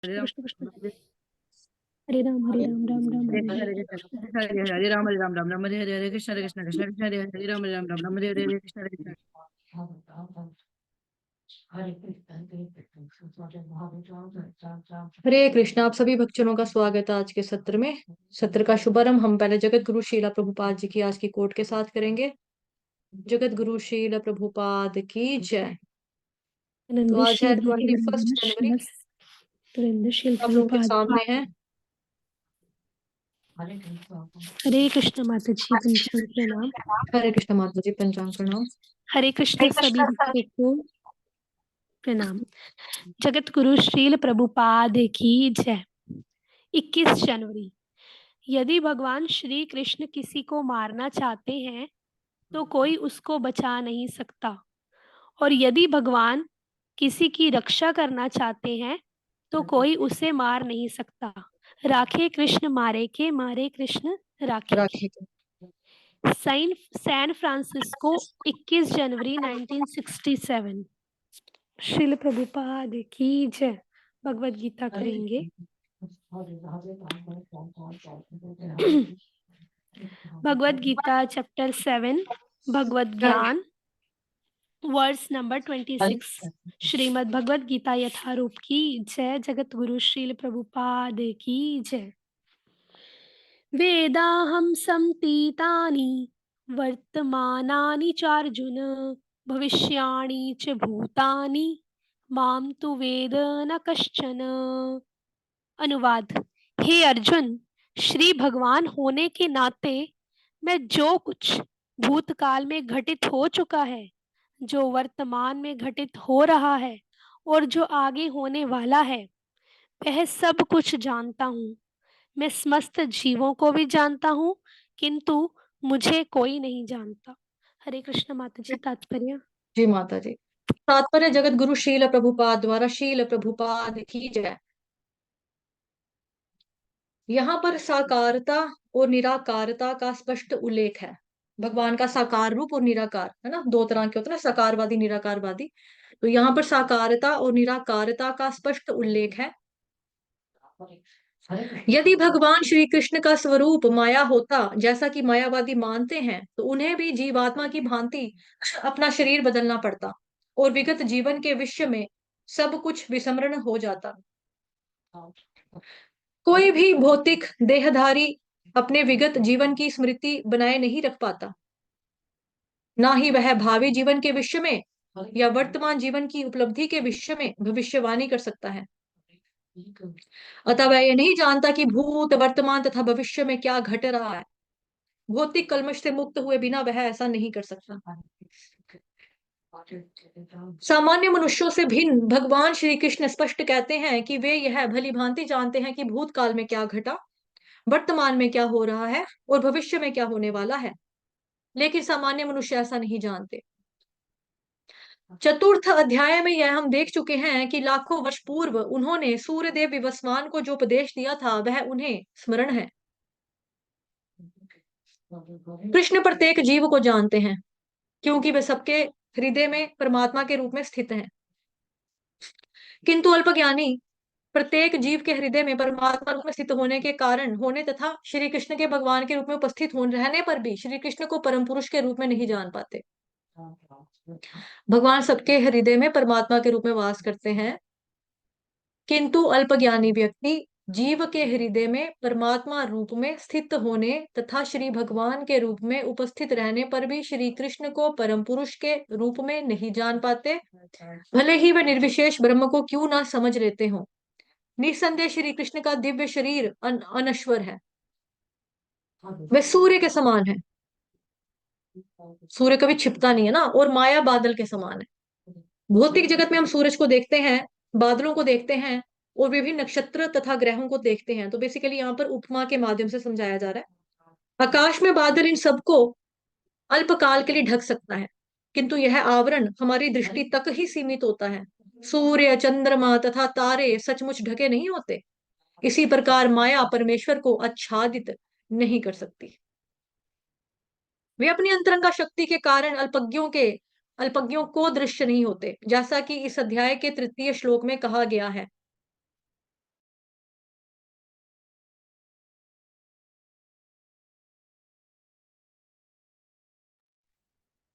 हरे राम कृष्ण कृष्ण हरे राम हरे राम राम राम हरे हरे हरे हरे कृष्ण कृष्ण कृष्ण हरे कृष्ण हरे राम हरे राम राम राम हरे हरे हरे कृष्ण कृष्ण कृष्ण हरे हरे राम हरे राम राम राम हरे हरे कृष्ण हरे कृष्ण। हरे कृष्ण। आप सभी भक्तजनों का स्वागत है आज के सत्र में। सत्र का शुभारंभ हम पहले जगत गुरु श्रीला प्रभुपाद जी की आज की कोट के साथ करेंगे। जगत गुरु श्रीला प्रभुपाद की जय। तो आनंद आज श्री है भक्ति 21 जनवरी। तुरंदशील आप लोगों के प्रभुपाद सामने है हरे कृष्ण माता जी पंचांग प्रणाम। हरे कृष्ण माता जी पंचांग प्रणाम। हरे कृष्ण सभी भक्तों को प्रणाम। जगत गुरु श्रील प्रभुपाद की जय। 21 जनवरी। यदि भगवान श्री कृष्ण किसी को मारना चाहते हैं तो कोई उसको बचा नहीं सकता, और यदि भगवान किसी की रक्षा करना चाहते हैं तो कोई उसे मार नहीं सकता। राखे कृष्ण मारे के, मारे कृष्ण राखे के। राखी सैन फ्रांसिस्को 21 जनवरी 1967। श्रील प्रभुपाद की जय। भगवत गीता करेंगे। भगवत गीता चैप्टर 7 भगवत ज्ञान वर्स नंबर 26। श्रीमद् भगवत गीता यथारूप की जय। जगत गुरु श्रील प्रभुपाद की जय। वेदाहं समतीतानि वर्तमानानि चार्जुन, भविष्याणि च भूतानि माम तु वेद न कश्चन। अनुवाद। हे अर्जुन, श्री भगवान होने के नाते मैं जो कुछ भूतकाल में घटित हो चुका है, जो वर्तमान में घटित हो रहा है और जो आगे होने वाला है, वह सब कुछ जानता हूँ। मैं समस्त जीवों को भी जानता हूँ, किंतु मुझे कोई नहीं जानता। हरे कृष्ण माता जी। तात्पर्य। जी माता जी। तात्पर्य जगत गुरु शील प्रभुपाद द्वारा शील प्रभुपाद की जय। यहाँ पर साकारता और निराकारता का स्पष्ट उल्लेख है। भगवान का साकार रूप और निराकार है ना, दो तरह के होते हैं ना, साकारवादी निराकारवादी। तो यहाँ पर साकारता और निराकारता का स्पष्ट उल्लेख है। यदि भगवान श्री कृष्ण का स्वरूप माया होता, जैसा कि मायावादी मानते हैं, तो उन्हें भी जीवात्मा की भांति अपना शरीर बदलना पड़ता और विगत जीवन के विषय में सब कुछ विस्मरण हो जाता। कोई भी भौतिक देहधारी अपने विगत जीवन की स्मृति बनाए नहीं रख पाता, ना ही वह भावी जीवन के विषय में या वर्तमान जीवन की उपलब्धि के विषय में भविष्यवाणी कर सकता है। अतः वह यह नहीं जानता कि भूत, वर्तमान तथा भविष्य में क्या घट रहा है। भौतिक कल्मश से मुक्त हुए बिना वह ऐसा नहीं कर सकता। सामान्य मनुष्यों से भिन्न भगवान श्री कृष्ण स्पष्ट कहते हैं कि वे यह भली भांति जानते हैं कि भूतकाल में क्या घटा, वर्तमान में क्या हो रहा है और भविष्य में क्या होने वाला है, लेकिन सामान्य मनुष्य ऐसा नहीं जानते। चतुर्थ अध्याय में यह हम देख चुके हैं कि लाखों वर्ष पूर्व उन्होंने सूर्यदेव विवस्वान को जो उपदेश दिया था वह उन्हें स्मरण है। कृष्ण प्रत्येक जीव को जानते हैं क्योंकि वे सबके हृदय में परमात्मा के रूप में स्थित हैं। किंतु अल्पज्ञानी प्रत्येक जीव के हृदय में परमात्मा रूप में स्थित होने के कारण होने तथा श्री कृष्ण के भगवान के रूप में उपस्थित होने रहने पर भी श्री कृष्ण को परम पुरुष के रूप में नहीं जान पाते। भगवान सबके हृदय में परमात्मा के रूप में वास करते हैं, किंतु अल्पज्ञानी व्यक्ति जीव के हृदय में परमात्मा रूप में स्थित होने तथा श्री भगवान के रूप में उपस्थित रहने पर भी श्री कृष्ण को परम पुरुष के रूप में नहीं जान पाते, भले ही वे निर्विशेष ब्रह्म को क्यों ना समझ लेते हों। निस्संदेह श्री कृष्ण का दिव्य शरीर अनश्वर है। वे सूर्य के समान है, सूर्य कभी छिपता नहीं है ना, और माया बादल के समान है। भौतिक जगत में हम सूरज को देखते हैं, बादलों को देखते हैं और विभिन्न नक्षत्र तथा ग्रहों को देखते हैं। तो बेसिकली यहाँ पर उपमा के माध्यम से समझाया जा रहा है। आकाश में बादल इन सबको अल्पकाल के लिए ढक सकता है, किंतु यह आवरण हमारी दृष्टि तक ही सीमित होता है। सूर्य, चंद्रमा तथा तारे सचमुच ढके नहीं होते। इसी प्रकार माया परमेश्वर को आच्छादित नहीं कर सकती। वे अपनी अंतरंगा शक्ति के कारण अल्पज्ञों को दृश्य नहीं होते, जैसा कि इस अध्याय के 3 श्लोक में कहा गया है।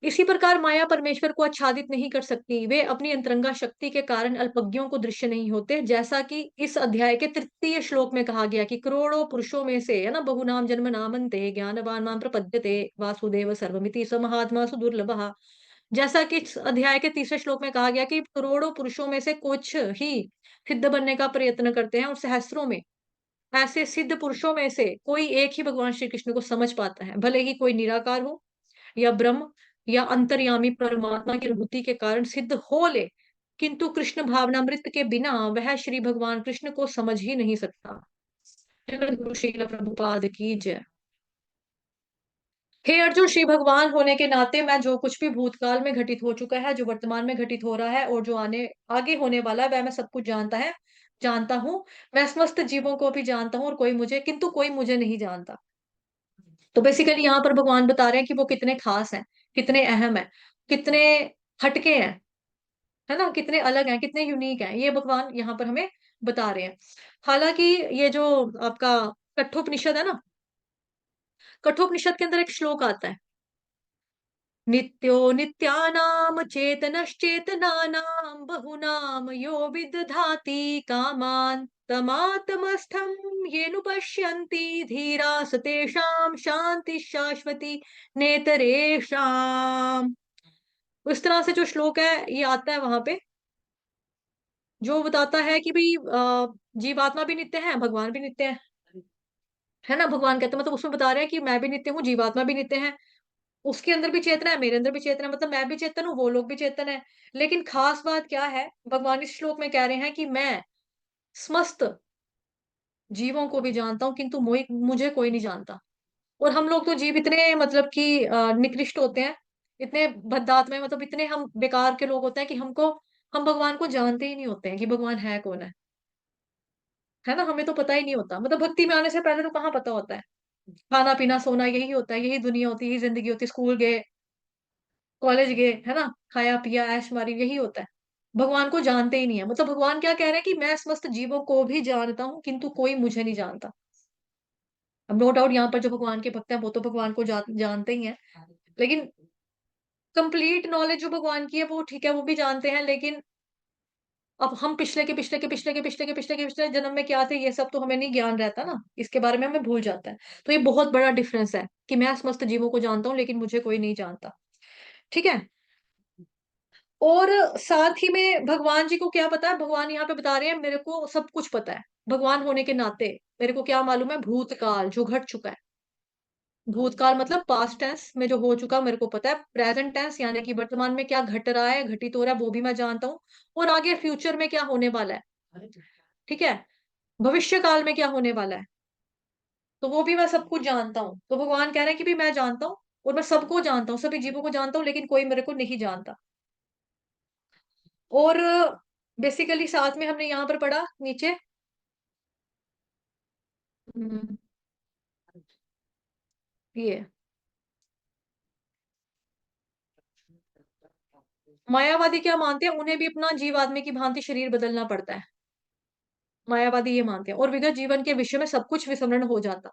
इसी प्रकार माया परमेश्वर को आच्छादित नहीं कर सकती। वे अपनी अंतरंगा शक्ति के कारण अल्पज्ञों को दृश्य नहीं होते, जैसा कि इस अध्याय के 3 श्लोक में कहा गया कि करोड़ों पुरुषों में से, है ना, बहुनाम जन्म नामन्ते ज्ञानवान माम प्रपद्यते वासुदेव सर्वमिति स महात्मा सुदुर्लभः। जैसा कि इस अध्याय के 3 श्लोक में कहा गया कि करोड़ों पुरुषों में से कुछ ही सिद्ध बनने का प्रयत्न करते हैं, और सहस्त्रों में ऐसे सिद्ध पुरुषों में से कोई एक ही भगवान श्री कृष्ण को समझ पाता है, भले ही कोई निराकार हो या ब्रह्म या अंतर्यामी परमात्मा की अनुभूति के कारण सिद्ध हो ले, किंतु कृष्ण भावनामृत के बिना वह श्री भगवान कृष्ण को समझ ही नहीं सकता। जगत गुरु श्रील प्रभुपाद की जय। हे अर्जुन, श्री भगवान होने के नाते मैं जो कुछ भी भूतकाल में घटित हो चुका है, जो वर्तमान में घटित हो रहा है और जो आगे होने वाला है, वह मैं सब कुछ जानता हूँ। मैं समस्त जीवों को भी जानता हूँ, और किंतु कोई मुझे नहीं जानता। तो बेसिकली यहाँ पर भगवान बता रहे हैं कि वो कितने खास हैं, कितने अहम हैं, कितने हटके हैं, है ना, कितने अलग हैं, कितने यूनिक हैं, ये भगवान यहाँ पर हमें बता रहे हैं। हालांकि ये जो आपका कठोपनिषद है ना, कठोपनिषद के अंदर एक श्लोक आता है, नित्यो नित्यानाम चेतनश्चेतनानां बहुनाम यो विदधाति कामान तमात्मस्थं येनु पश्यन्ति धीरा सतेषां शांति शाश्वती नेतरेषाम्। उस तरह से जो श्लोक है ये आता है वहां पे, जो बताता है कि भाई जीवात्मा भी नित्य है, भगवान भी नित्य है ना। भगवान कहते हैं, मतलब उसमें बता रहे हैं कि मैं भी नित्य हूँ, जीवात्मा भी नित्य है, उसके अंदर भी चेतना है, मेरे अंदर भी चेतना है, मतलब मैं भी चेतन हूँ, वो लोग भी चेतन है। लेकिन खास बात क्या है, भगवान इस श्लोक में कह रहे हैं कि मैं समस्त जीवों को भी जानता हूँ, किंतु मुझे कोई नहीं जानता। और हम लोग तो जीव इतने मतलब कि निकृष्ट होते हैं, इतने बद्दात्म, मतलब इतने हम बेकार के लोग होते हैं कि हम भगवान को जानते ही नहीं होते हैं कि भगवान है कौन है ना। हमें तो पता ही नहीं होता, मतलब भक्ति में आने से पहले तो कहाँ पता होता है। खाना पीना सोना यही होता है, यही दुनिया होती है, यही जिंदगी होती है, स्कूल गए, कॉलेज गए, है ना, खाया पिया ऐश मारी, यही होता है। भगवान को जानते ही नहीं है। मतलब भगवान क्या कह रहे हैं कि मैं समस्त जीवों को भी जानता हूँ, किंतु कोई मुझे नहीं जानता। अब नो डाउट यहाँ पर जो भगवान के भक्त हैं वो तो भगवान को जानते ही हैं, लेकिन कंप्लीट नॉलेज जो भगवान की है वो ठीक है, वो भी जानते हैं, लेकिन अब हम पिछले के जन्म में क्या थे, ये सब तो हमें नहीं ज्ञान रहता ना, इसके बारे में हमें भूल जाता है। तो ये बहुत बड़ा डिफरेंस है कि मैं समस्त जीवों को जानता हूँ लेकिन मुझे कोई नहीं जानता। ठीक है। और साथ ही में भगवान जी को क्या पता है, भगवान यहाँ पे बता रहे हैं मेरे को सब कुछ पता है। भगवान होने के नाते मेरे को क्या मालूम है, भूतकाल जो घट चुका है, भूतकाल मतलब पास्ट टेंस में जो हो चुका मेरे को पता है, प्रेजेंट टेंस यानी कि वर्तमान में क्या घट रहा है, घटित हो रहा है, वो भी मैं जानता हूँ, और आगे फ्यूचर में क्या होने वाला है, ठीक है, भविष्य काल में क्या होने वाला है, तो वो भी मैं सब कुछ जानता हूँ। तो भगवान कह रहे हैं कि भी मैं जानता हूँ, और मैं सबको जानता हूँ, सभी जीवों को जानता हूँ, लेकिन कोई मेरे को नहीं जानता। और बेसिकली साथ में हमने यहाँ पर पढ़ा नीचे, हम्म, ये मायावादी क्या मानते हैं, उन्हें भी अपना जीव आदमी की भांति शरीर बदलना पड़ता है। मायावादी ये मानते हैं, और विगत जीवन के विषय में सब कुछ विस्मरण हो जाता।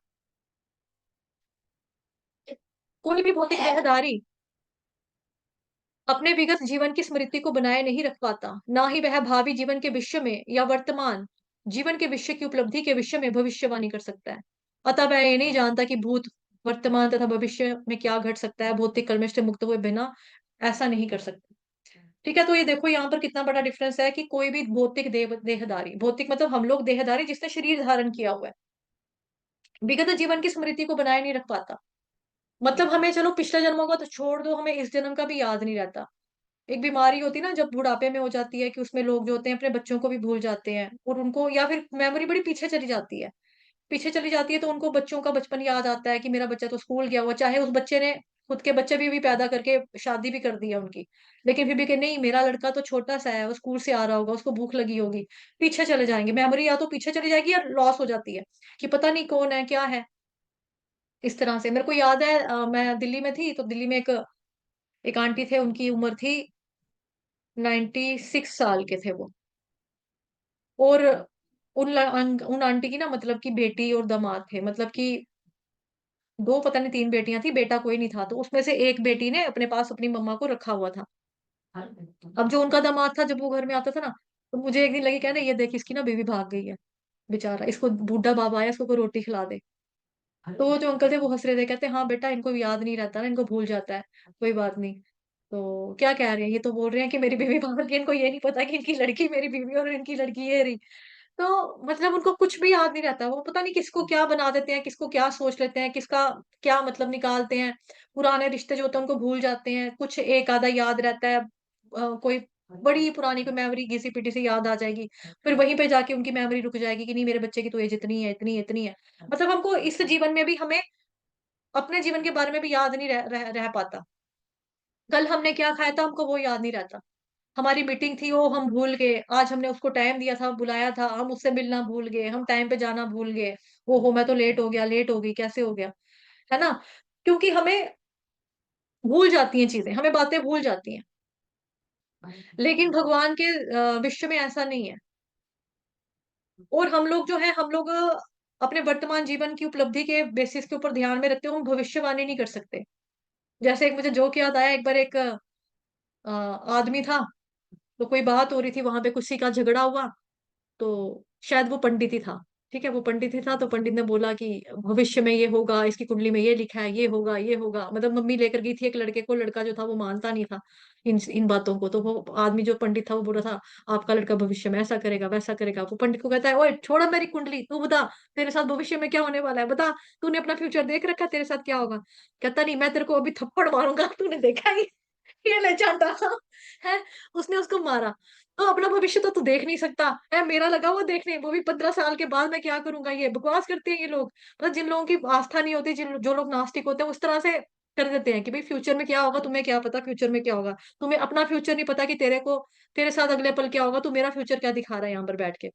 कोई भी भौतिक देहधारी अपने विगत जीवन की स्मृति को बनाए नहीं रख पाता, ना ही वह भावी जीवन के विषय में या वर्तमान जीवन के विषय की उपलब्धि के विषय में भविष्यवाणी कर सकता है। अतः वह ये नहीं जानता कि भूत, वर्तमान तथा भविष्य में क्या घट सकता है, भौतिक कर्म से मुक्त हुए बिना ऐसा नहीं कर सकता। ठीक है। तो ये देखो यहाँ पर कितना बड़ा डिफरेंस है कि कोई भी भौतिक देहधारी, भौतिक मतलब हम लोग देहधारी जिसने शरीर धारण किया हुआ है, विगत जीवन की स्मृति को बनाए नहीं रख पाता। मतलब हमें चलो पिछले जन्मों का तो छोड़ दो, हमें इस जन्म का भी याद नहीं रहता। एक बीमारी होती है ना जब बुढ़ापे में हो जाती है, कि उसमें लोग जो होते हैं अपने बच्चों को भी भूल जाते हैं, और उनको या फिर मेमोरी बड़ी पीछे चली जाती है, तो उनको बच्चों का बचपन याद आता है कि मेरा बच्चा तो स्कूल गया हुआ, चाहे उस बच्चे ने खुद के बच्चे भी पैदा करके शादी भी कर दी है उनकी, लेकिन फिर भी कि नहीं मेरा लड़का तो छोटा सा है, वो स्कूल से आ रहा होगा, उसको भूख लगी होगी, पीछे चले जाएंगे, मेमोरी या तो पीछे चली जाएगी या लॉस हो जाती है, कि पता नहीं कौन है क्या है। इस तरह से मेरे को याद है, मैं दिल्ली में थी, तो दिल्ली में एक आंटी थे, उनकी उम्र थी 96 साल के थे वो, और उन आंटी की ना मतलब कि बेटी और दामाद थे, मतलब कि दो पता नहीं तीन बेटियां थी, बेटा कोई नहीं था, तो उसमें से एक बेटी ने अपने पास अपनी मम्मा को रखा हुआ था। अब जो उनका दामाद था, जब वो घर में आता था ना, तो मुझे एक दिन लगी, कहने ये देख इसकी ना बीवी भाग गई है, बेचारा, इसको बूढ़ा बाबा आया, इसको कोई रोटी खिला दे। तो वो जो अंकल थे वो हंस रहे थे, कहते हाँ बेटा, इनको याद नहीं रहता ना, इनको भूल जाता है, कोई बात नहीं। तो क्या कह रहे हैं, ये तो बोल रहे हैं कि मेरी बीवी भाग गई, इनको ये नहीं पता कि इनकी लड़की मेरी बीवी और इनकी लड़की ये रही। तो मतलब उनको कुछ भी याद नहीं रहता, वो पता नहीं किसको क्या बना देते हैं, किसको क्या सोच लेते हैं, किसका क्या मतलब निकालते हैं। पुराने रिश्ते जो होते हैं उनको भूल जाते हैं, कुछ एक आधा याद रहता है। कोई बड़ी पुरानी कोई मेमोरी घिसी पिटी से याद आ जाएगी, फिर वहीं पे जाके उनकी मेमोरी रुक जाएगी कि नहीं, मेरे बच्चे की तो एज इतनी है, इतनी है, इतनी है। मतलब हमको इस जीवन में भी हमें अपने जीवन के बारे में भी याद नहीं रह पाता। कल हमने क्या खाया था हमको वो याद नहीं रहता। हमारी मीटिंग थी वो हम भूल गए, आज हमने उसको टाइम दिया था, बुलाया था, हम उससे मिलना भूल गए, हम टाइम पे जाना भूल गए। ओहो मैं तो लेट हो गया, लेट हो गई, कैसे हो गया, है ना। क्योंकि हमें भूल जाती हैं चीजें, हमें बातें भूल जाती हैं। लेकिन भगवान के विश्व में ऐसा नहीं है। और हम लोग जो है, हम लोग अपने वर्तमान जीवन की उपलब्धि के बेसिस के ऊपर ध्यान में रखते हुए हम भविष्यवाणी नहीं कर सकते। जैसे एक मुझे जोक याद आया, एक बार एक आदमी था, तो कोई बात हो रही थी वहां पे, किसी का झगड़ा हुआ, तो शायद वो पंडित ही था। ठीक है, वो पंडित ही था, तो पंडित ने बोला कि भविष्य में ये होगा, इसकी कुंडली में ये लिखा है, ये होगा, ये होगा। मतलब मम्मी लेकर गई थी एक लड़के को, लड़का जो था वो मानता नहीं था इन इन बातों को। तो वो आदमी जो पंडित था वो बोल रहा था, आपका लड़का भविष्य में ऐसा करेगा, वैसा करेगा। वो पंडित को कहता है, ओए छोड़ो मेरी कुंडली, तू बता तेरे साथ भविष्य में क्या होने वाला है, बता, तूने अपना फ्यूचर देख रखा है, तेरे साथ क्या होगा। कहता नहीं, मैं तेरे को अभी थप्पड़ मारूंगा, तूने देखा ही, ये ले जाता है। उसने उसको मारा। तो अपना भविष्य तो तू देख नहीं सकता है, मेरा लगा हुआ देखने, वो भी 15 साल के बाद मैं क्या करूंगा। ये बकवास करते हैं ये लोग। मतलब जिन लोगों की आस्था नहीं होती, जिन जो लोग नास्तिक होते हैं, उस तरह से कर देते हैं कि भाई फ्यूचर में क्या होगा, तुम्हें क्या पता फ्यूचर में क्या होगा। तुम्हें अपना फ्यूचर नहीं पता कि तेरे साथ अगले पल क्या होगा, तू मेरा फ्यूचर क्या दिखा रहा है यहाँ पर बैठ के।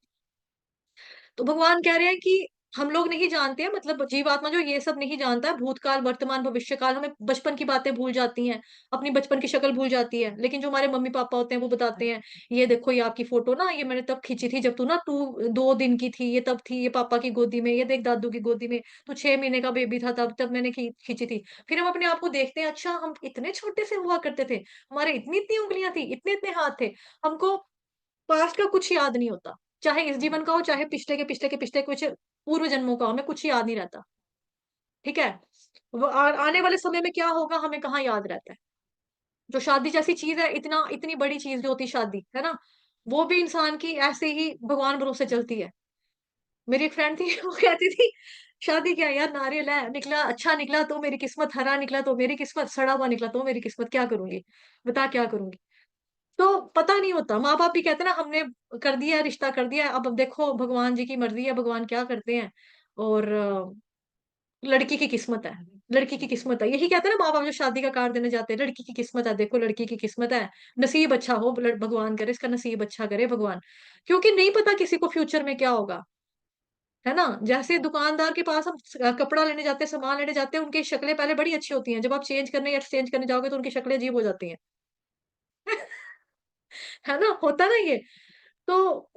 तो भगवान कह रहे हैं कि हम लोग नहीं जानते हैं, मतलब जीवात्मा जो ये सब नहीं जानता है, भूतकाल वर्तमान भविष्य काल। हमें बचपन की बातें भूल जाती हैं, अपनी बचपन की शक्ल भूल जाती है। लेकिन जो हमारे मम्मी पापा होते हैं वो बताते हैं, ये देखो ये आपकी फोटो ना, ये मैंने तब खींची थी जब तू 2 दिन की थी, ये तब थी, ये पापा की गोदी में, ये देख दादू की गोदी में, तू 6 महीने का बेबी था, तब तब मैंने खींची थी। फिर हम अपने आप को देखते हैं, अच्छा हम इतने छोटे से हुआ करते थे, हमारे इतनी इतनी उंगलियां थी, इतने इतने हाथ थे। हमको पास्ट का कुछ याद नहीं होता, चाहे इस जीवन का हो, चाहे पिछले के पिछले कुछ पूर्व जन्मों का हो, हमें कुछ याद नहीं रहता। ठीक है, वो आने वाले समय में क्या होगा हमें कहाँ याद रहता है। जो शादी जैसी चीज है, इतना इतनी बड़ी चीज जो होती है शादी, है ना, वो भी इंसान की ऐसे ही भगवान भरोसे चलती है। मेरी एक फ्रेंड थी वो कहती थी, शादी क्या यार, नारियल है, निकला अच्छा निकला तो मेरी किस्मत, हरा निकला तो मेरी किस्मत, सड़ा हुआ निकला तो मेरी किस्मत, क्या करूंगी, बता क्या करूंगी। तो पता नहीं होता, माँ बाप भी कहते हैं ना, हमने कर दिया रिश्ता कर दिया, अब देखो भगवान जी की मर्जी है, भगवान क्या करते हैं। और लड़की की किस्मत है, लड़की की किस्मत है, यही कहते हैं ना माँ बाप जो शादी का कार्ड देने जाते हैं, लड़की की किस्मत है, देखो लड़की की किस्मत है, नसीब अच्छा हो, भगवान करे इसका नसीब अच्छा करे भगवान। क्योंकि नहीं पता किसी को फ्यूचर में क्या होगा, है ना। जैसे दुकानदार के पास हम कपड़ा लेने जाते हैं, सामान लेने जाते हैं, उनकी शक्लें पहले बड़ी अच्छी होती हैं, जब आप चेंज करने या एक्सचेंज करने जाओगे तो उनकी शक्लें अजीब हो जाती हैं। है ना, होता ना ये। तो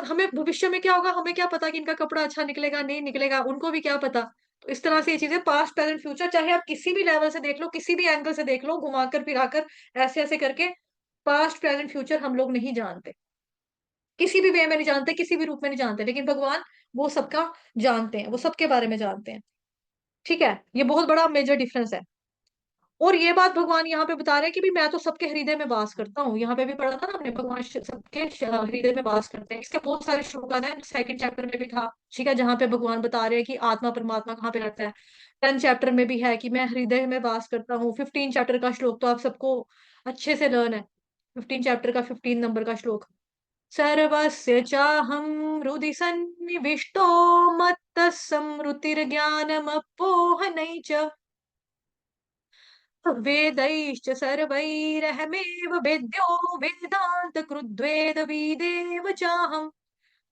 हमें भविष्य में क्या होगा, हमें क्या पता कि इनका कपड़ा अच्छा निकलेगा नहीं निकलेगा, उनको भी क्या पता। तो इस तरह से ये चीजें पास्ट प्रेजेंट फ्यूचर, चाहे आप किसी भी लेवल से देख लो, किसी भी एंगल से देख लो, घुमाकर फिराकर, ऐसे ऐसे करके, पास्ट प्रेजेंट फ्यूचर हम लोग नहीं जानते, किसी भी वे में नहीं जानते, किसी भी रूप में नहीं जानते। लेकिन भगवान वो सबका जानते हैं, वो सबके बारे में जानते हैं। ठीक है, ये बहुत बड़ा मेजर डिफरेंस है। और ये बात भगवान यहाँ पे बता रहे हैं कि भी मैं तो सबके हृदय में वास करता हूँ। यहाँ पे भी पढ़ा था ना हमने, भगवान सबके हृदय में वास करते हैं। इसके बहुत सारे श्लोक हैं, सेकंड चैप्टर में भी था, ठीक है, जहाँ पे भगवान बता रहे हैं कि आत्मा परमात्मा कहाँ पे रहता है। 10 चैप्टर में भी है कि मैं हृदय में वास करता हूँ। 15 चैप्टर का श्लोक तो आप सबको अच्छे से लर्न है। 15 चैप्टर का 15 नंबर का श्लोक, सर्वस्य चाहं हृदि सन्निविष्टो मत्तः स्मृतिर्ज्ञानमपोहनै च वेदैश्च सर्वैरहमेव वेद्यो वेदांत कृद्वेद विदेव चाहम।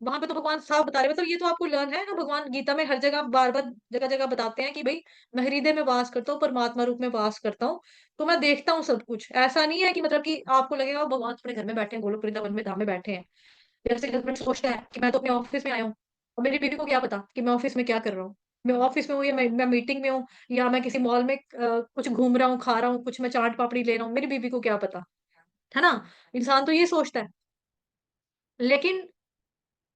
वहां पे तो भगवान साफ बता रहे हैं, मतलब ये तो आपको लर्न है ना, भगवान गीता में हर जगह बार बार जगह जगह बताते हैं कि भाई मैं हृदय में वास करता हूँ, परमात्मा रूप में वास करता हूँ। तो मैं देखता हूँ सब कुछ, ऐसा नहीं है कि मतलब कि आपको लगेगा भगवान अपने घर में बैठे हैं, गोलोक वृंदावन में धाम में बैठे हैं। जैसे हस्बैंड सोचता है कि मैं तो अपने ऑफिस में आया हूँ, और मेरी बीवी को क्या पता कि मैं ऑफिस में क्या कर रहा हूँ। मैं ऑफिस में हूँ या मैं मीटिंग में हूँ, या मैं किसी मॉल में कुछ घूम रहा हूँ, खा रहा हूँ, कुछ मैं चाट पापड़ी ले रहा हूँ, मेरी बीवी को क्या पता, है ना? इंसान तो ये सोचता है। लेकिन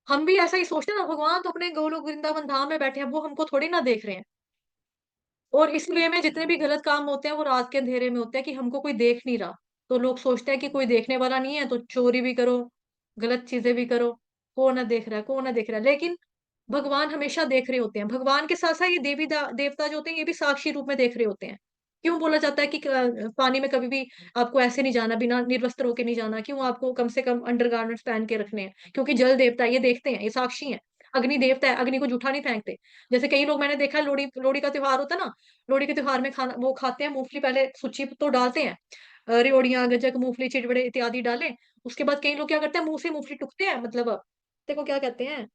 हम भी ऐसा ही सोचते हैं ना, भगवान तो अपने गोलोक वृंदावन धाम में बैठे हैं, वो हमको थोड़ी ना देख रहे हैं। और इसलिए में जितने भी गलत काम होते हैं वो रात के अंधेरे में होते हैं कि हमको कोई देख नहीं रहा। तो लोग सोचते हैं कि कोई देखने वाला नहीं है तो चोरी भी करो, गलत चीजें भी करो, कौन ना देख रहा है, कौन ना देख रहा है। लेकिन भगवान हमेशा देख रहे होते हैं। भगवान के साथ साथ ये देवता जो होते हैं ये भी साक्षी रूप में देख रहे होते हैं। क्यों बोला जाता है कि पानी में कभी भी आपको ऐसे नहीं जाना, बिना निर्वस्त्र होके नहीं जाना? क्यों आपको कम से कम अंडरगारमेंट्स पहन के रखने हैं? क्योंकि जल देवता है, ये देखते हैं, ये साक्षी हैं। अग्नि देवता है, अग्नि को जूठा नहीं फेंकते। जैसे कई लोग मैंने देखा है, लोहड़ी लोहड़ी का त्योहार होता है ना, लोहड़ी के त्योहार में खाना वो खाते हैं, मूंगफली पहले सूची तो डालते हैं, रेवड़ियां, गज्जक, मूंगफली, चिड़बड़े इत्यादि डालें। उसके बाद कई लोग क्या करते हैं, मुंह से मूंगफली टुकते हैं, मतलब देखो क्या कहते हैं,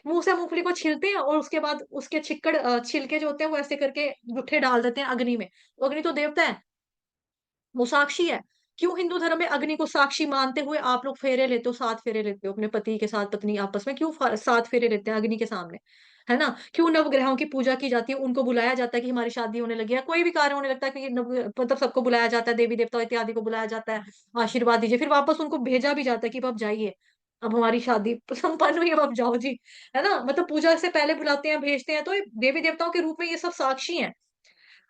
मुंह से मूंगफली को छीलते हैं और उसके बाद उसके छिलके जो होते हैं वो ऐसे करके गुट्ठे डाल देते हैं अग्नि में। तो अग्नि तो देवता है, वो साक्षी है। क्यों हिंदू धर्म में अग्नि को साक्षी मानते हुए आप लोग फेरे लेते हो, 7 फेरे लेते हो अपने पति के साथ, पत्नी आपस में क्यों 7 फेरे लेते हैं अग्नि के सामने, है ना? क्यों नवग्रहों की पूजा की जाती है, उनको बुलाया जाता है कि हमारी शादी होने लगी है, कोई भी कार्य होने लगता है कि मतलब सबको बुलाया जाता है, देवी देवता इत्यादि को बुलाया जाता है, आशीर्वाद दीजिए, फिर वापस उनको भेजा भी जाता है कि अब आप जाइए, अब हमारी शादी संपन्न हुई, अब आप जाओ जी, है ना? मतलब पूजा से पहले बुलाते हैं, भेजते हैं, तो ये देवी देवताओं के रूप में ये सब साक्षी हैं।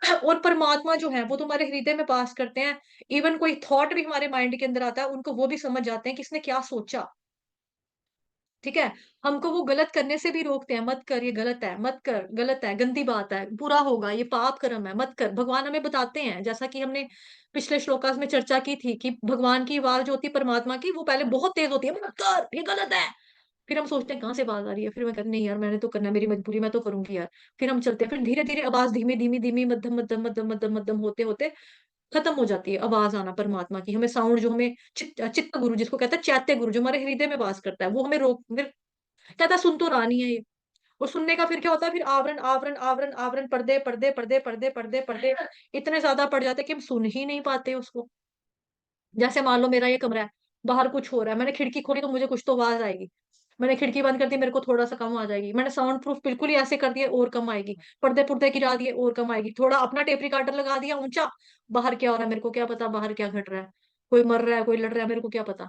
और परमात्मा जो है वो तुम्हारे हृदय में वास करते हैं। इवन कोई थॉट भी हमारे माइंड के अंदर आता है, उनको वो भी समझ जाते हैं कि इसने क्या सोचा। ठीक है? हमको वो गलत करने से भी रोकते हैं, मत कर, ये गलत है, मत कर, गलत है, गंदी बात है, बुरा होगा, ये पाप कर्म है, मत कर। भगवान हमें बताते हैं, जैसा कि हमने पिछले श्लोकास में चर्चा की थी कि भगवान की आवाज जो होती है परमात्मा की, वो पहले बहुत तेज होती है, मत कर, ये गलत है। फिर हम सोचते हैं कहाँ से आवाज आ रही है, फिर मैं कहती नहीं यार, मैंने तो करना है, मेरी मजबूरी, मैं तो करूंगी यार। फिर हम चलते हैं, फिर धीरे धीरे आवाज धीमी धीमी धीमी, मध्यम मध्यम मध्यम मध्यम मध्यम होते होते खत्म हो जाती है आवाज आना परमात्मा की। हमें साउंड जो हमें चित्त गुरु जिसको कहते हैं, चैत्य गुरु जो हमारे हृदय में वास करता है, वो हमें रोक, फिर कहता है सुन तो रहा नहीं है ये। और सुनने का फिर क्या होता है, फिर आवरण आवरण आवरण आवरण, पर्दे पर्दे पर्दे पर्दे पर्दे पर्दे इतने ज्यादा पड़ जाते हैं कि हम सुन ही नहीं पाते उसको। जैसे मान लो मेरा ये कमरा है, बाहर कुछ हो रहा है, मैंने खिड़की खोली तो मुझे कुछ तो आवाज आएगी, मैंने खिड़की बंद कर दी, मेरे को थोड़ा सा कम आ जाएगी, मैंने साउंड प्रूफ बिल्कुल ही ऐसे कर दिया और कम आएगी, पर्दे पुर्दे गिरा दिए और कम आएगी, थोड़ा अपना टेप रिकॉर्डर लगा दिया ऊंचा, बाहर क्या हो रहा है मेरे को क्या पता, बाहर क्या घट रहा है, कोई मर रहा है, कोई लड़ रहा है, मेरे को क्या पता।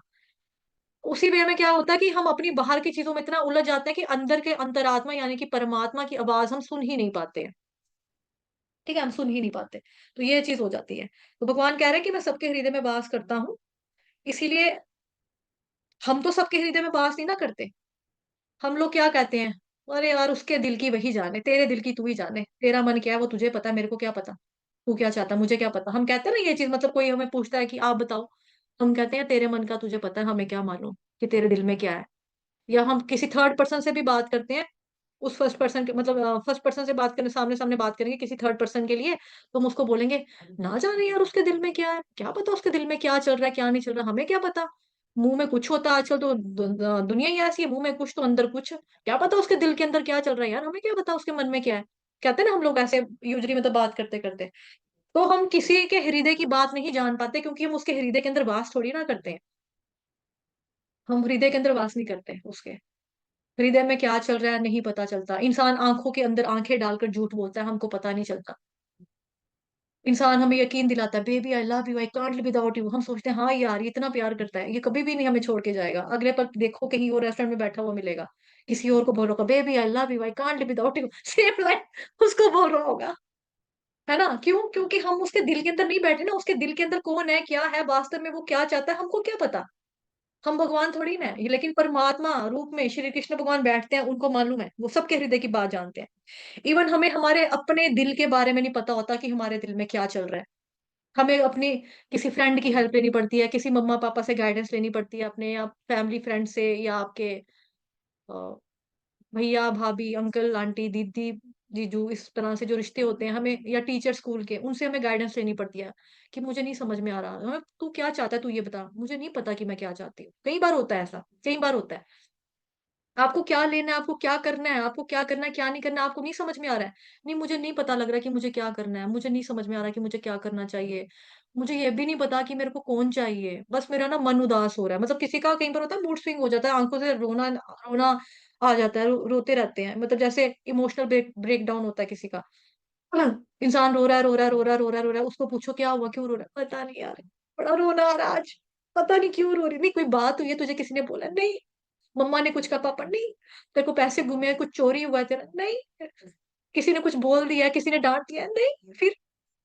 उसी वे में क्या होता है कि हम अपनी बाहर की चीजों में इतना उलझ जाते हैं कि अंदर के अंतरात्मा यानी कि परमात्मा की आवाज हम सुन ही नहीं पाते हैं। ठीक है, हम सुन ही नहीं पाते। तो ये चीज हो जाती है। तो भगवान कह रहे हैं कि मैं सबके हृदय में वास करता हूँ। इसीलिए हम तो सबके हृदय में वास नहीं ना करते। हम लोग क्या कहते हैं, अरे यार उसके दिल की वही जाने, तेरे दिल की तू ही जाने, तेरा मन क्या है वो तुझे पता है, मेरे को क्या पता, तू क्या चाहता है, मुझे क्या पता। हम कहते हैं ना ये चीज, मतलब कोई हमें पूछता है कि आप बताओ, हम कहते हैं तेरे मन का तुझे पता है, हमें क्या मालूम कि तेरे दिल में क्या है। या हम किसी थर्ड पर्सन से भी बात करते हैं, उस फर्स्ट पर्सन के मतलब फर्स्ट पर्सन से बात करने, सामने सामने बात करेंगे किसी थर्ड पर्सन के लिए, तो हम उसको बोलेंगे ना जाने यार उसके दिल में क्या है, क्या पता उसके दिल में क्या चल रहा है, क्या नहीं चल रहा, हमें क्या पता। मुंह में कुछ होता है आजकल तो, दुनिया ही ऐसी है, मुंह में कुछ तो अंदर कुछ, क्या पता उसके दिल के अंदर क्या चल रहा है यार, हमें क्या पता उसके मन में क्या है। कहते हैं ना हम लोग ऐसे यूजली मतलब बात करते करते, तो हम किसी के हृदय की बात नहीं जान पाते क्योंकि हम उसके हृदय के अंदर वास थोड़ी ना करते हैं। हम हृदय के अंदर वास नहीं करते उसके। हृदय में क्या चल रहा है नहीं पता चलता। इंसान आंखों के अंदर आंखें डालकर झूठ बोलता है, हमको पता नहीं चलता। इंसान हमें यकीन दिलाता है, baby I love you, I can't live without you, हम सोचते हैं हाँ यार ये इतना प्यार करता है, ये कभी भी नहीं हमें छोड़ के जाएगा। अगले पल देखो कहीं और रेस्टोरेंट में बैठा हुआ मिलेगा, किसी और को बोल रहा होगा baby I love you, I can't live without you, same line उसको बोल रहा होगा। है ना? क्यों? क्योंकि हम उसके दिल के अंदर नहीं बैठे ना, उसके दिल के अंदर कौन है, क्या है वास्तव में, वो क्या चाहता है, हमको क्या पता। हम भगवान थोड़ी ना है ये, लेकिन परमात्मा रूप में श्री कृष्ण भगवान बैठते हैं, उनको मालूम है, वो सबके हृदय की बात जानते हैं। इवन हमें हमारे अपने दिल के बारे में नहीं पता होता कि हमारे दिल में क्या चल रहा है। हमें अपनी किसी फ्रेंड की हेल्प लेनी पड़ती है, किसी मम्मा पापा से गाइडेंस लेनी पड़ती है, अपने या फैमिली फ्रेंड से, या आपके अ, भैया भाभी अंकल आंटी दीदी जीजू, इस तरह से जो रिश्ते होते हैं हमें, या टीचर स्कूल के, उनसे हमें गाइडेंस लेनी पड़ती है कि मुझे नहीं समझ में आ रहा, तू क्या चाहता है, तू ये बता, मुझे नहीं पता कि मैं क्या चाहती हूँ। कई बार होता है ऐसा, कई बार होता है। आपको क्या लेना है, आपको क्या करना है, आपको क्या करना है, क्या नहीं करना है, आपको नहीं समझ में आ रहा है। नहीं, मुझे नहीं पता लग रहा कि मुझे क्या करना है, मुझे नहीं समझ में आ रहा कि मुझे क्या करना चाहिए। मुझे ये भी नहीं पता कि मेरे को कौन चाहिए, बस मेरा ना मन उदास हो रहा है। मतलब किसी का कई बार होता है मूड स्विंग हो जाता है, आंखों से रोना रोना आ जाता है, रोते रहते हैं, मतलब जैसे इमोशनल ब्रेक डाउन होता है किसी का। इंसान रो रहा है, रो रहा है, रो रहा है, रो रहा है, रो रहा है, उसको पूछो क्या हुआ, क्यों रो रहा है, पता नहीं यार, बड़ा रोना आ रहा है आज, पता नहीं क्यों रो रही, नहीं कोई बात हुई है, तुझे किसी ने बोला नहीं, मम्मा ने कुछ कहा, पापा नहीं, तेरे को पैसे गुमे हैं, कुछ चोरी हुआ है तेरा, नहीं, किसी ने कुछ बोल दिया है, किसी ने डांट दिया है, नहीं, फिर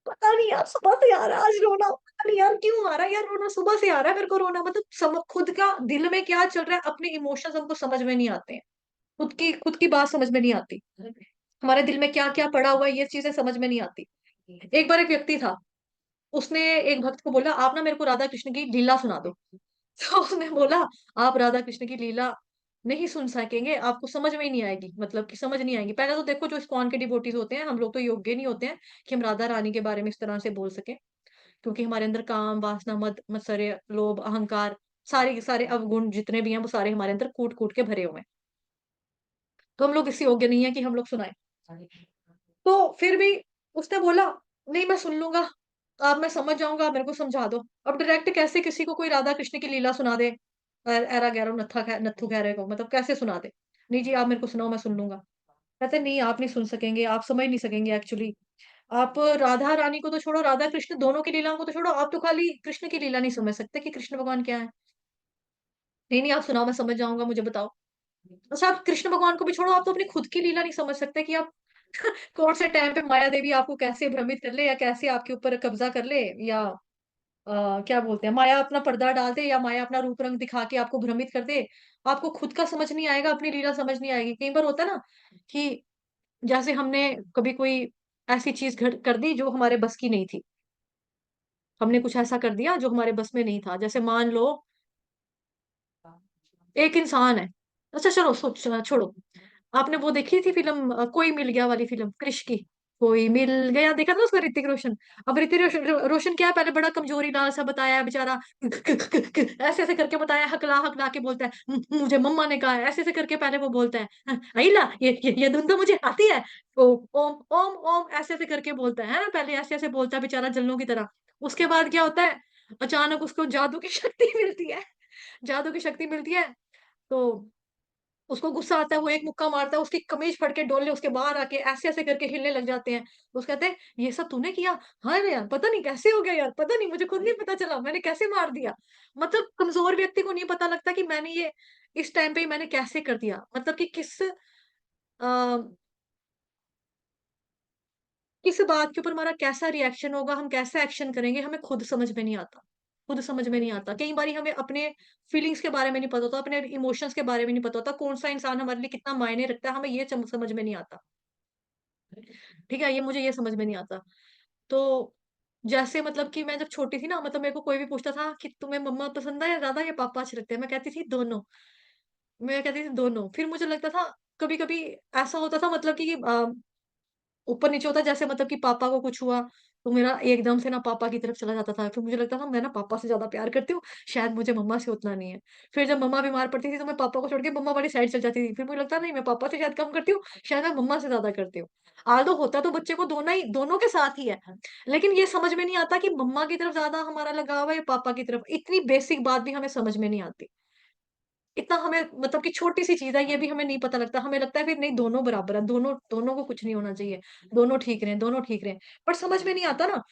पता नहीं यार, सुबह से आ रहा है आज रोना, पता नहीं यार क्यों आ रहा है यार रोना, सुबह से आ रहा है मेरे को रोना, मतलब खुद का दिल में क्या चल रहा है, अपने इमोशंस हमको समझ में नहीं आते हैं, खुद की बात समझ में नहीं आती, हमारे दिल में क्या क्या पड़ा हुआ है, ये चीजें समझ में नहीं आती। एक बार एक व्यक्ति था, उसने एक भक्त को बोला, आप ना मेरे को राधा कृष्ण की लीला सुना दो। तो उसने बोला, आप राधा कृष्ण की लीला नहीं सुन सकेंगे, आपको समझ में ही नहीं आएगी, मतलब कि समझ नहीं आएगी। पहले तो देखो, जो इस्कॉन के डिवोटीज होते हैं, हम लोग तो योग्य नहीं होते हैं कि हम राधा रानी के बारे में इस तरह से बोल सके, क्योंकि हमारे अंदर काम, वासना, मद मत्सर्य, लोभ, अहंकार, सारे के सारे अवगुण जितने भी हैं, वो सारे हमारे अंदर कूट कूट के भरे हुए हैं, तो हम लोग इस योग्य नहीं है कि हम लोग सुनाए। तो फिर भी उसने बोला, नहीं मैं सुन लूंगा, आप, मैं समझ जाऊंगा, आप मेरे को समझा दो। अब डायरेक्ट कैसे किसी को कोई राधा कृष्ण की लीला सुना दे, एरा गैरो नत्थु खैरे को, मतलब कैसे सुना दे, नहीं जी आप मेरे को सुनाओ, मैं सुन लूंगा। कहते नहीं, आप नहीं सुन सकेंगे, आप समझ नहीं सकेंगे एक्चुअली, आप राधा रानी को तो छोड़ो, राधा कृष्ण दोनों की लीलाओं को तो छोड़ो, आप तो खाली कृष्ण की लीला नहीं समझ सकते कि कृष्ण भगवान क्या है। नहीं नहीं, आप सुनाओ, मैं समझ जाऊंगा, मुझे बताओ। अच्छा, आप कृष्ण भगवान को भी छोड़ो, आप तो अपनी खुद की लीला नहीं समझ सकते कि आप कौन से टाइम पे माया देवी आपको कैसे भ्रमित कर ले, या कैसे आपके ऊपर कब्जा कर ले, या क्या बोलते हैं, माया अपना पर्दा डाल दे, या माया अपना रूप रंग दिखा के आपको भ्रमित कर दे। आपको खुद का समझ नहीं आएगा, अपनी लीला समझ नहीं आएगी। कई बार होता है ना कि जैसे हमने कभी कोई ऐसी चीज कर दी जो हमारे बस की नहीं थी, हमने कुछ ऐसा कर दिया जो हमारे बस में नहीं था, जैसे मान लो एक इंसान है, अच्छा चलो छोड़ो, आपने वो देखी थी फिल्म, कोई मिल गया वाली फिल्म, क्रिश की, कोई मिल गया, देखा था उसका, ऋतिक रोशन। अब ऋतिक रोशन क्या है, पहले बड़ा कमजोरी लाल सा बताया है बेचारा, ऐसे ऐसे करके बताया, हकला हकला के बोलता है, मुझे मम्मा ने कहा है", ऐसे ऐसे करके पहले वो बोलता है, अहिला ये धुन तो मुझे आती है, ओम ओम ओम ओम, ऐसे ऐसे करके बोलता है ना, पहले ऐसे ऐसे बोलता है बेचारा जल्लों की तरह। उसके बाद क्या होता है, अचानक उसको जादू की शक्ति मिलती है, जादू की शक्ति मिलती है, तो उसको गुस्सा आता है, वो एक मुक्का मारता है, उसकी कमीज फट के डोले उसके बाहर आके ऐसे ऐसे करके हिलने लग जाते हैं। तो उसको कहते हैं, ये सब तूने किया? हाँ रे यार, पता नहीं कैसे हो गया यार, पता नहीं, मुझे खुद नहीं पता चला मैंने कैसे मार दिया। मतलब कमजोर व्यक्ति को नहीं पता लगता कि मैंने ये इस टाइम पे ही मैंने कैसे कर दिया, मतलब कि किस बात के ऊपर हमारा कैसा रिएक्शन होगा, हम कैसा एक्शन करेंगे, हमें खुद समझ में नहीं आता, खुद समझ में नहीं आता। कई बारी हमें अपने फीलिंग्स के बारे में नहीं पता होता, अपने इमोशंस के बारे में नहीं पता होता, कौन सा इंसान हमारे लिए कितना मायने रखता है, हमें ये समझ में नहीं आता। ठीक है, ये मुझे ये समझ में नहीं आता। तो जैसे मतलब कि मैं जब छोटी थी ना, मतलब मेरे को कोई भी पूछता था कि तुम्हें मम्मा पसंद है या ज्यादा, या पापा अच्छे लगते हैं, मैं कहती थी दोनों, मैं कहती थी दोनों। फिर मुझे लगता था, कभी कभी ऐसा होता था, मतलब कि ऊपर नीचे होता, जैसे मतलब कि पापा को कुछ हुआ, तो मेरा एकदम से ना पापा की तरफ चला जाता था, फिर मुझे लगता था मैं ना पापा से ज्यादा प्यार करती हूँ, शायद मुझे मम्मा से उतना नहीं है। फिर जब मम्मा बीमार पड़ती थी, तो मैं पापा को छोड़ के मम्मा वाली साइड चल जाती थी, फिर मुझे लगता नहीं, मैं पापा से शायद कम करती हूँ, शायद मैं मम्मा से ज्यादा करती हूँ। आल्दो होता तो बच्चे को दोनों के साथ ही है, लेकिन ये समझ में नहीं आता कि मम्मा की तरफ ज्यादा हमारा लगाव है या पापा की तरफ। इतनी बेसिक बात भी हमें समझ में नहीं आती, इतना हमें, मतलब कि छोटी सी चीज है, ये भी हमें नहीं पता लगता, हमें लगता है फिर नहीं, दोनों बराबर है, दोनों दोनों को कुछ नहीं होना चाहिए, दोनों ठीक रहे, दोनों ठीक रहे। पर समझ में नहीं आता ना,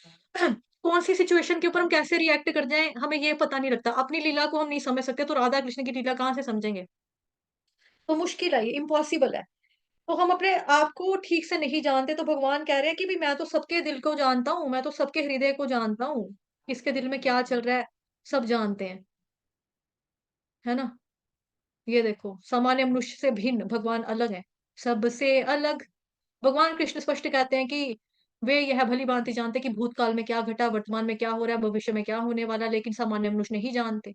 कौन सी सिचुएशन के ऊपर हम कैसे रिएक्ट कर जाएं, हमें ये पता नहीं लगता। अपनी लीला को हम नहीं समझ सकते, तो राधा कृष्ण की लीला कहाँ से समझेंगे। तो मुश्किल है, ये इम्पॉसिबल है। तो हम अपने आप को ठीक से नहीं जानते, तो भगवान कह रहे हैं कि भी मैं तो सबके दिल को जानता हूँ, मैं तो सबके हृदय को जानता हूँ, किसके दिल में क्या चल रहा है, सब जानते हैं, है ना। ये देखो, सामान्य मनुष्य से भिन्न भगवान अलग है, सबसे अलग। भगवान कृष्ण स्पष्ट कहते हैं कि वे यह भली भांति जानते कि भूतकाल में क्या घटा, वर्तमान में क्या हो रहा है, भविष्य में क्या होने वाला है, लेकिन सामान्य मनुष्य नहीं जानते,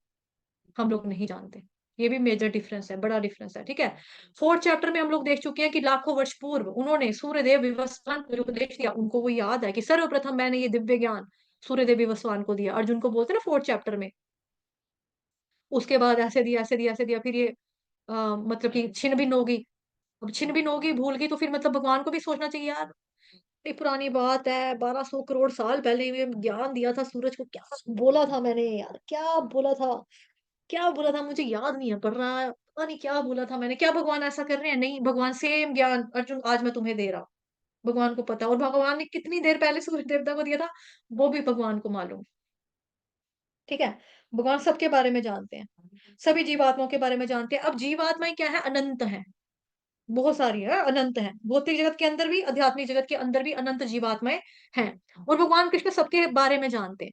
हम लोग नहीं जानते। ये भी मेजर डिफरेंस है, बड़ा डिफरेंस है, ठीक है। फोर्थ चैप्टर में हम लोग देख चुके हैं कि लाखों वर्ष पूर्व उन्होंने सूर्यदेव विवस्वान को जो उपदेश दिया, उनको वो याद है कि सर्वप्रथम मैंने ये दिव्य ज्ञान सूर्यदेव विवस्वान को दिया, अर्जुन को बोलते हैं ना फोर्थ चैप्टर में। उसके बाद ऐसे दिया, ऐसे दिया, ऐसे दिया, फिर ये मतलब कि छिन भिन्न होगी। अब छिन भिन्न होगी, भूल गई, तो फिर मतलब भगवान को भी सोचना चाहिए यार, ये पुरानी बात है, 1200 करोड़ साल पहले ये ज्ञान दिया था सूरज को, क्या बोला था मैंने यार, क्या बोला था, क्या बोला था, मुझे याद नहीं है, पढ़ रहा है, पता नहीं क्या बोला था मैंने, क्या भगवान ऐसा कर रहे हैं? नहीं, भगवान सेम ज्ञान अर्जुन आज मैं तुम्हें दे रहा हूँ। भगवान को पता है, और भगवान ने कितनी देर पहले सूर्य देवता को दिया था, वो भी भगवान को मालूम। ठीक है? भगवान सबके बारे में जानते हैं, सभी जीवात्माओं के बारे में जानते हैं। अब जीवात्माएँ क्या है? अनंत हैं, बहुत सारी है, अनंत हैं। भौतिक जगत के अंदर भी, आध्यात्मिक जगत के अंदर भी अनंत जीवात्माएँ हैं, और भगवान कृष्ण सबके बारे में जानते हैं।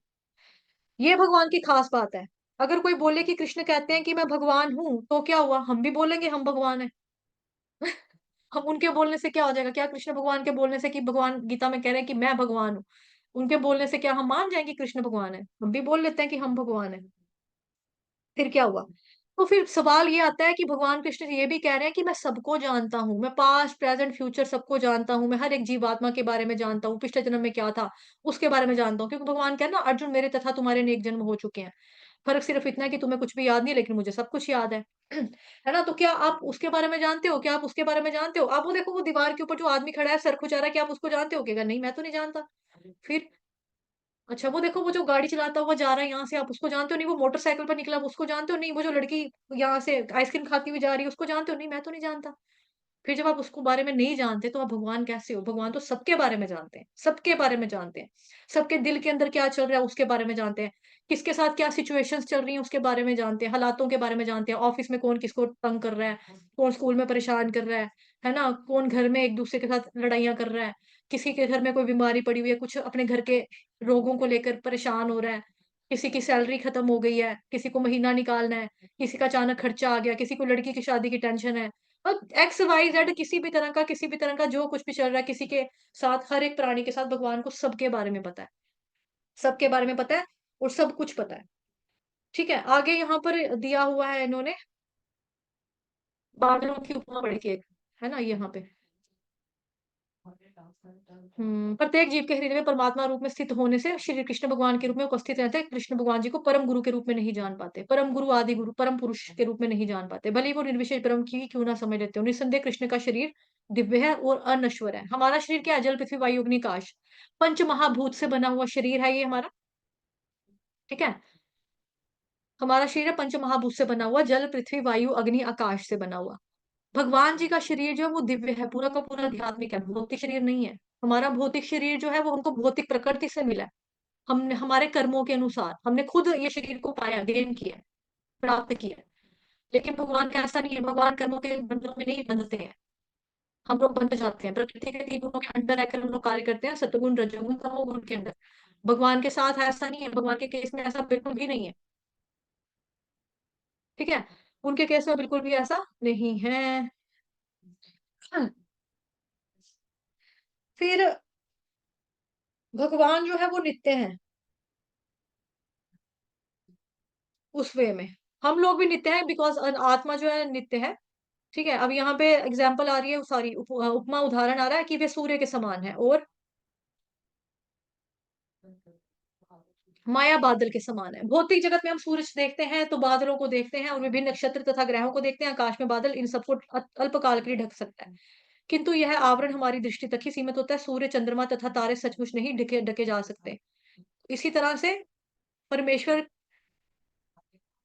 ये भगवान की खास बात है। अगर कोई बोले कि कृष्ण कहते हैं कि मैं भगवान हूँ, तो क्या हुआ? हम भी बोलेंगे हम भगवान हैं। हम उनके बोलने से क्या हो जाएगा? क्या कृष्ण भगवान के बोलने से, कि भगवान गीता में कह रहे हैं कि मैं भगवान हूँ, उनके बोलने से क्या हम मान जाएँगे कृष्ण भगवान हैं? हम भी बोल लेते हैं कि हम भगवान हैं। फिर क्या हुआ? तो फिर सवाल ये आता है कि भगवान कृष्ण ये भी कह रहे हैं कि मैं सबको जानता हूँ, मैं पास्ट, प्रेज़ेंट, फ्यूचर सबको जानता हूँ, मैं हर एक जीवात्मा के बारे में जानता हूँ, पिछले जन्म में क्या था, उसके बारे में जानता हूँ। क्योंकि भगवान कह रहे हैं ना, अर्जुन मेरे तथा तुम्हारे अनेक जन्म हो चुके हैं। फ़र्क सिर्फ़ इतना है कि तुम्हें कुछ भी याद नहीं, लेकिन मुझे सब कुछ याद है। है ना? तो क्या आप उसके बारे में जानते हो? क्या आप उसके बारे में जानते हो? आप वो देखो, वो दीवार के ऊपर जो आदमी खड़ा है, सर खुजा रहा है, क्या आप उसको जानते हो? कहेगा नहीं, मैं तो नहीं जानता। फिर अच्छा, वो देखो, वो जो गाड़ी चलाता हुआ जा रहा है यहाँ से, आप उसको जानते हो? नहीं, वो मोटरसाइकिल पर निकला, उसको जानते हो? नहीं, वो जो लड़की यहाँ से आइसक्रीम खाती हुई जा रही है, उसको जानते हो? नहीं, मैं तो नहीं जानता। फिर जब आप उसको बारे में नहीं जानते, तो आप भगवान कैसे हो? भगवान तो सबके बारे में जानते हैं, सबके बारे में जानते हैं। सबके दिल के अंदर क्या चल रहा है, उसके बारे में जानते हैं। किसके साथ क्या सिचुएशंस चल रही हैं, उसके बारे में जानते हैं। हालातों के बारे में जानते हैं। ऑफिस में कौन किसको तंग कर रहा है, कौन स्कूल में परेशान कर रहा है ना? कौन घर में एक-दूसरे के साथ लड़ाइयाँ कर रहा है, किसी के घर में कोई बीमारी पड़ी हुई है, कुछ अपने घर के रोगों को लेकर परेशान हो रहा है, किसी की सैलरी खत्म हो गई है, किसी को महीना निकालना है, किसी का अचानक खर्चा आ गया, किसी को लड़की की शादी की टेंशन है। एक्स, वाई, ज़ेड, किसी भी तरह का जो कुछ भी चल रहा है, किसी के साथ, हर एक प्राणी के साथ भगवान को सबके बारे में पता है। सबके बारे में पता है, और सब कुछ पता है। ठीक है? आगे यहाँ पर दिया हुआ है इन्होंने, बादलों की उपमा पढ़ी थी एक, है ना? यहाँ पे। प्रत्येक जीव के हृदय में परमात्मा रूप में स्थित होने से श्री कृष्ण भगवान के रूप में उपस्थित रहते हैं। कृष्ण भगवान जी को परम गुरु के रूप में नहीं जान पाते। परम गुरु, आदि गुरु, परम पुरुष के रूप में नहीं जान पाते। भले ही वो निर्विशेष ब्रह्म की क्यों ना समझ लेते हो। निस्संदेह कृष्ण का शरीर दिव्य है और अनश्वर है। हमारा शरीर क्या है? जल, पृथ्वी, वायु, अग्नि, आकाश। पंच महाभूत से बना हुआ शरीर है ये हमारा। ठीक है? हमारा शरीर पंच महाभूत से बना हुआ, जल, पृथ्वी, वायु, अग्नि, आकाश से बना हुआ। भगवान जी का शरीर जो है वो दिव्य है, पूरा का पूरा आध्यात्मिक है, भौतिक शरीर नहीं है। हमारा भौतिक शरीर जो है वो हमको भौतिक प्रकृति से मिला है। हमने हमारे कर्मों के अनुसार हमने खुद ये शरीर को पाया, गेन किया, प्राप्त किया। लेकिन भगवान का ऐसा नहीं है, भगवान कर्मों के बंधनों में नहीं बंधते हैं। हम लोग बंध जाते हैं, प्रकृति के तीन गुणों के अंदर रहकर हम लोग कार्य करते हैं, सत्वगुण, रजोगुण, तमोगुण के अंदर। भगवान के साथ ऐसा नहीं है, भगवान के केस में ऐसा बिल्कुल भी नहीं है। ठीक है? उनके केस में बिल्कुल भी ऐसा नहीं है। फिर भगवान जो है वो नित्य है, उस वे में। हम लोग भी नित्य हैं, बिकॉज़ आत्मा जो है नित्य है। ठीक है? अब यहाँ पे एग्ज़ाम्पल आ रही है, सॉरी, उपमा, उदाहरण आ रहा है कि वे सूर्य के समान है, और माया बादल के समान है। भौतिक जगत में हम सूरज देखते हैं, तो बादलों को देखते हैं, और विभिन्न नक्षत्र तथा ग्रहों को देखते हैं। आकाश में बादल इन सबको अल्पकाल के लिए ढक सकता है। किंतु यह आवरण हमारी दृष्टि तक ही सीमित होता है। सूर्य, चंद्रमा तथा तारे सचमुच नहीं ढके ढके जा सकते। इसी तरह से परमेश्वर,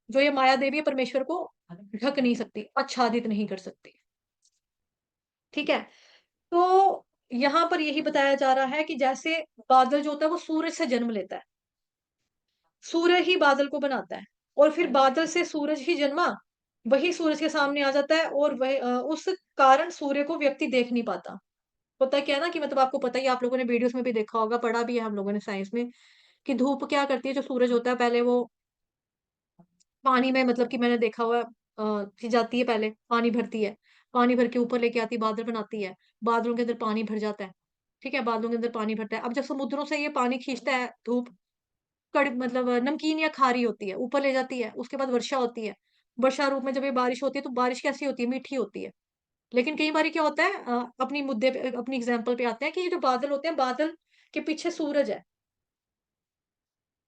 जो ये माया देवी है, परमेश्वर को ढक नहीं सकती, आच्छादित नहीं कर सकती। ठीक है? तो यहाँ पर यही बताया जा रहा है कि जैसे बादल जो होता है वो सूरज से जन्म लेता है। सूर्य ही बादल को बनाता है, और फिर बादल से सूरज ही जन्मा, वही सूरज के सामने आ जाता है, और उस कारण सूर्य को व्यक्ति देख नहीं पाता। होता क्या है ना, कि मतलब आपको पता ही है, आप लोगों ने वीडियोज़ में भी देखा होगा, पढ़ा भी है हम लोगों ने साइंस में, कि धूप क्या करती है, जो सूरज होता है पहले वो पानी में, मतलब कि मैंने देखा हुआ है, जाती है, पहले पानी भरती है, पानी भर के ऊपर लेके आती है, बादल बनाती है, बादलों के अंदर पानी भर जाता है, ठीक है? बादलों के अंदर पानी भरता है। अब जब समुद्रों से ये पानी खींचता है धूप, मतलब नमकीन या खारी होती है, ऊपर ले जाती है, उसके बाद वर्षा होती है। वर्षा रूप में जब ये बारिश होती है, तो बारिश कैसी होती है? मीठी होती है। लेकिन कई बारी क्या होता है, अपनी मुद्दे पे, अपनी एग्ज़ाम्पल पे आते हैं, कि ये जो बादल होते हैं, बादल के पीछे सूरज है